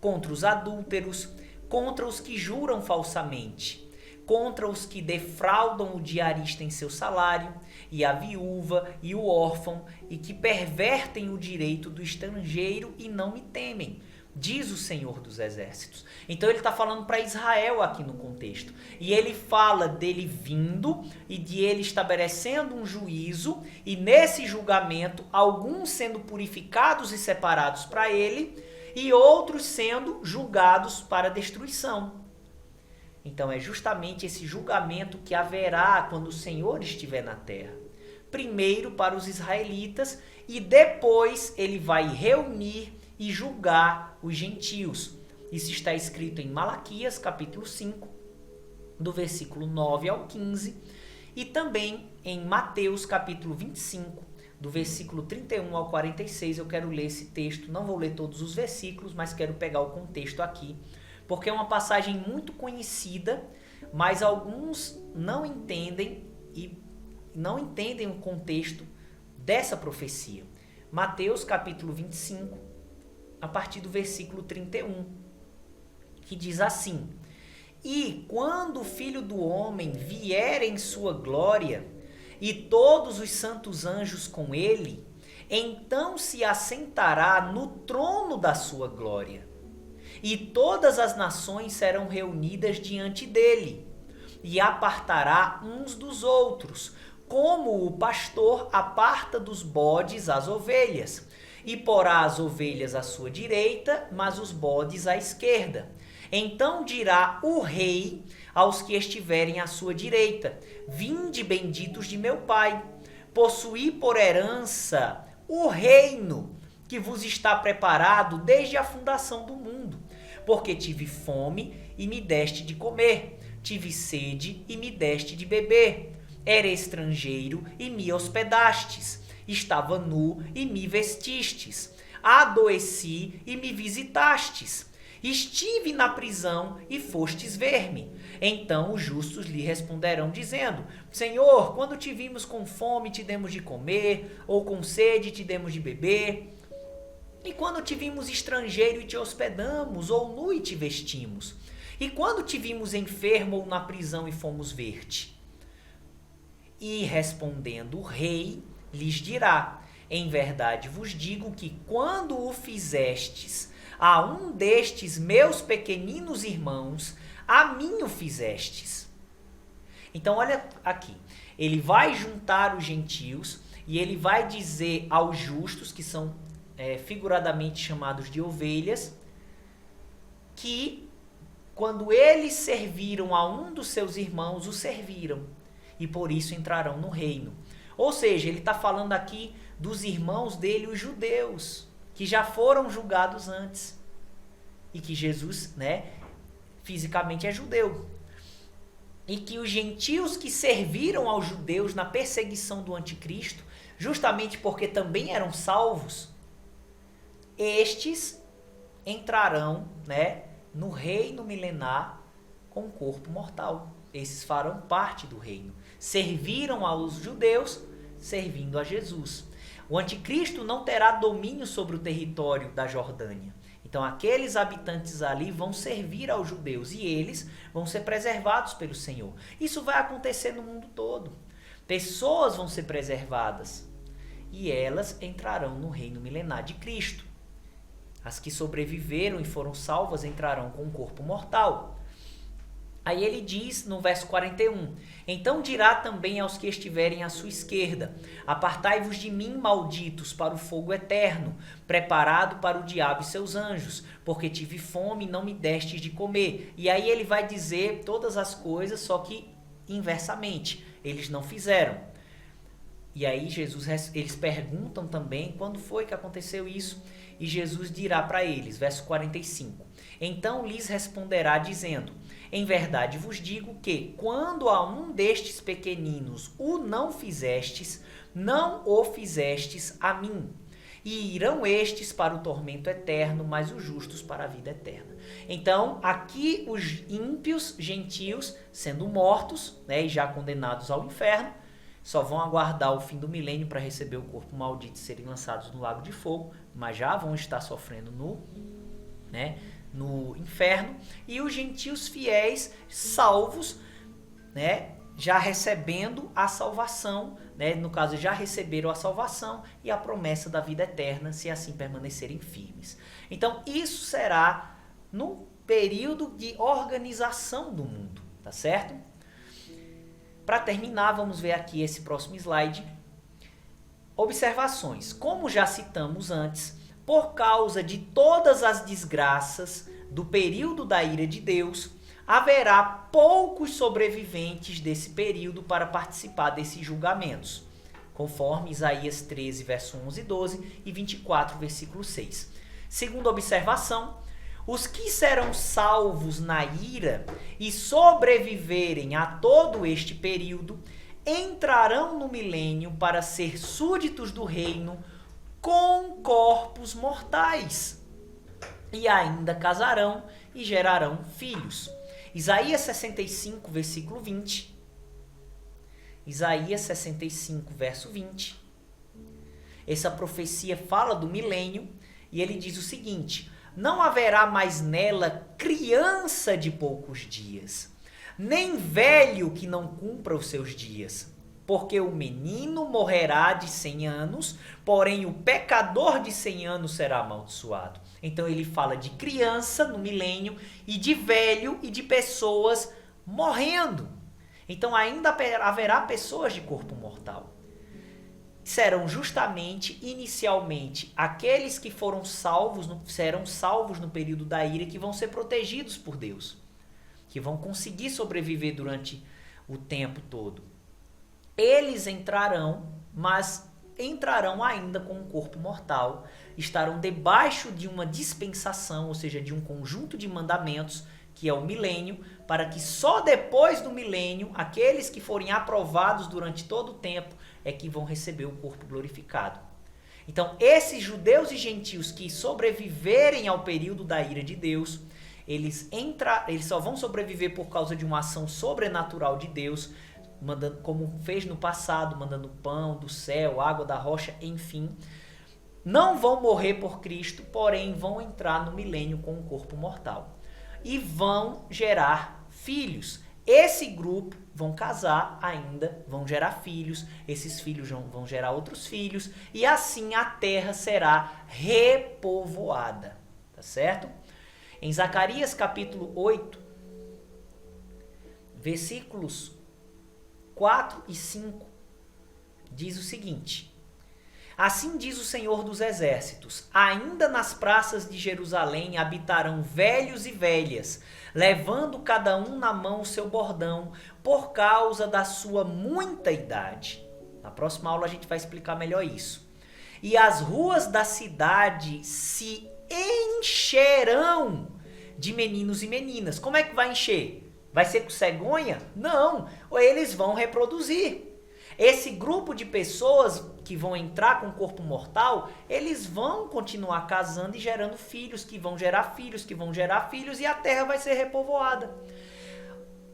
contra os adúlteros, contra os que juram falsamente, contra os que defraudam o diarista em seu salário, e a viúva e o órfão, e que pervertem o direito do estrangeiro e não me temem, diz o Senhor dos Exércitos. Então ele está falando para Israel aqui no contexto. E ele fala dele vindo e de ele estabelecendo um juízo, e nesse julgamento, alguns sendo purificados e separados para ele, e outros sendo julgados para destruição. Então é justamente esse julgamento que haverá quando o Senhor estiver na terra. Primeiro para os israelitas, e depois ele vai reunir e julgar os gentios. Isso está escrito em Malaquias, capítulo 5, do versículo 9 ao 15, e também em Mateus, capítulo 25, do versículo 31 ao 46. Eu quero ler esse texto, não vou ler todos os versículos, mas quero pegar o contexto aqui, porque é uma passagem muito conhecida, mas alguns não entendem o contexto dessa profecia. Mateus, capítulo 25, a partir do versículo 31, que diz assim: E quando o Filho do Homem vier em sua glória, e todos os santos anjos com ele, então se assentará no trono da sua glória, e todas as nações serão reunidas diante dele, e apartará uns dos outros, como o pastor aparta dos bodes as ovelhas, e porá as ovelhas à sua direita, mas os bodes à esquerda. Então dirá o rei aos que estiverem à sua direita: Vinde, benditos de meu Pai, possuí por herança o reino que vos está preparado desde a fundação do mundo. Porque tive fome e me deste de comer, tive sede e me deste de beber, era estrangeiro e me hospedastes, estava nu e me vestistes, adoeci e me visitastes, estive na prisão e fostes ver-me. Então os justos lhe responderão dizendo: Senhor, quando te vimos com fome te demos de comer, ou com sede te demos de beber? E quando te vimos estrangeiro e te hospedamos, ou nu e te vestimos? E quando te vimos enfermo ou na prisão e fomos ver-te? E respondendo o rei, lhes dirá: Em verdade vos digo que quando o fizestes a um destes meus pequeninos irmãos, a mim o fizestes. Então olha aqui, ele vai juntar os gentios e ele vai dizer aos justos, que são figuradamente chamados de ovelhas, que quando eles serviram a um dos seus irmãos, o serviram, e por isso entrarão no reino. Ou seja, ele está falando aqui dos irmãos dele, os judeus, que já foram julgados antes. E que Jesus, né, fisicamente é judeu. E que os gentios que serviram aos judeus na perseguição do anticristo, justamente porque também eram salvos, estes entrarão, né, no reino milenar com corpo mortal. Esses farão parte do reino. Serviram aos judeus, servindo a Jesus. O anticristo não terá domínio sobre o território da Jordânia. Então aqueles habitantes ali vão servir aos judeus e eles vão ser preservados pelo Senhor. Isso vai acontecer no mundo todo. Pessoas vão ser preservadas e elas entrarão no reino milenar de Cristo. As que sobreviveram e foram salvas entrarão com o corpo mortal. Aí ele diz no verso 41, então dirá também aos que estiverem à sua esquerda, apartai-vos de mim, malditos, para o fogo eterno, preparado para o diabo e seus anjos, porque tive fome e não me destes de comer. E aí ele vai dizer todas as coisas, só que inversamente, eles não fizeram. E aí eles perguntam também quando foi que aconteceu isso, e Jesus dirá para eles, verso 45, então lhes responderá dizendo, em verdade vos digo que, quando a um destes pequeninos o não fizestes, não o fizestes a mim. E irão estes para o tormento eterno, mas os justos para a vida eterna. Então, aqui os ímpios, gentios, sendo mortos, né, e já condenados ao inferno, só vão aguardar o fim do milênio para receber o corpo maldito e serem lançados no lago de fogo, mas já vão estar sofrendo no inferno, e os gentios fiéis, salvos, né, já recebendo a salvação, né, no caso já receberam a salvação e a promessa da vida eterna, se assim permanecerem firmes. Então isso será no período de organização do mundo, tá certo? Para terminar, vamos ver aqui esse próximo slide. Observações. Como já citamos antes, por causa de todas as desgraças do período da ira de Deus, haverá poucos sobreviventes desse período para participar desses julgamentos, conforme Isaías 13, verso 11 e 12 e 24, versículo 6. Segunda observação, os que serão salvos na ira e sobreviverem a todo este período entrarão no milênio para ser súditos do reino com corpos mortais e ainda casarão e gerarão filhos. Isaías 65, versículo 20. Isaías 65, verso 20. Essa profecia fala do milênio e ele diz o seguinte: não haverá mais nela criança de poucos dias, nem velho que não cumpra os seus dias, porque o menino morrerá de 100 anos, porém o pecador de 100 anos será amaldiçoado. Então ele fala de criança no milênio e de velho e de pessoas morrendo. Então ainda haverá pessoas de corpo mortal. Serão justamente, inicialmente, aqueles que foram salvos, serão salvos no período da ira, que vão ser protegidos por Deus, que vão conseguir sobreviver durante o tempo todo. Eles entrarão, mas entrarão ainda com um corpo mortal, estarão debaixo de uma dispensação, ou seja, de um conjunto de mandamentos, que é o milênio, para que só depois do milênio, aqueles que forem aprovados durante todo o tempo, é que vão receber o corpo glorificado. Então, esses judeus e gentios que sobreviverem ao período da ira de Deus, eles só vão sobreviver por causa de uma ação sobrenatural de Deus, mandando, como fez no passado, mandando pão do céu, água da rocha, enfim. Não vão morrer por Cristo, porém vão entrar no milênio com um corpo mortal. E vão gerar filhos. Esse grupo vão casar ainda, vão gerar filhos, esses filhos vão gerar outros filhos, e assim a terra será repovoada, tá certo? Em Zacarias capítulo 8, versículos 4 e 5, diz o seguinte: assim diz o Senhor dos Exércitos, ainda nas praças de Jerusalém habitarão velhos e velhas, levando cada um na mão o seu bordão, por causa da sua muita idade. Na próxima aula a gente vai explicar melhor isso. E as ruas da cidade se encherão de meninos e meninas. Como é que vai encher? Vai ser com cegonha? Não, ou eles vão reproduzir. Esse grupo de pessoas que vão entrar com o corpo mortal, eles vão continuar casando e gerando filhos, que vão gerar filhos, que vão gerar filhos, e a terra vai ser repovoada.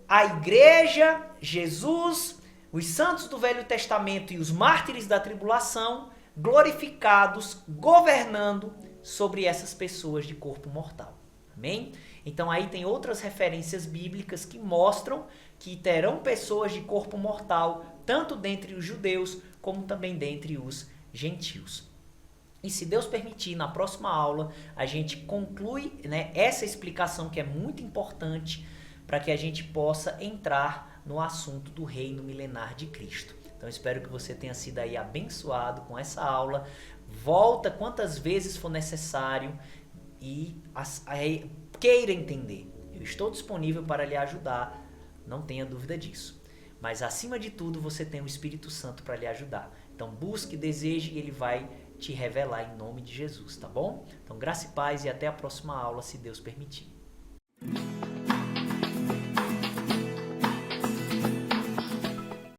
A igreja, Jesus, os santos do Velho Testamento e os mártires da tribulação, glorificados, governando sobre essas pessoas de corpo mortal. Amém? Então aí tem outras referências bíblicas que mostram que terão pessoas de corpo mortal, tanto dentre os judeus, como também dentre os gentios. E se Deus permitir, na próxima aula, a gente conclui, né, essa explicação que é muito importante para que a gente possa entrar no assunto do reino milenar de Cristo. Então espero que você tenha sido aí abençoado com essa aula. Volta quantas vezes for necessário e queira entender. Eu estou disponível para lhe ajudar, não tenha dúvida disso. Mas acima de tudo, você tem o Espírito Santo para lhe ajudar. Então busque, deseje e ele vai te revelar em nome de Jesus, tá bom? Então graça e paz e até a próxima aula, se Deus permitir.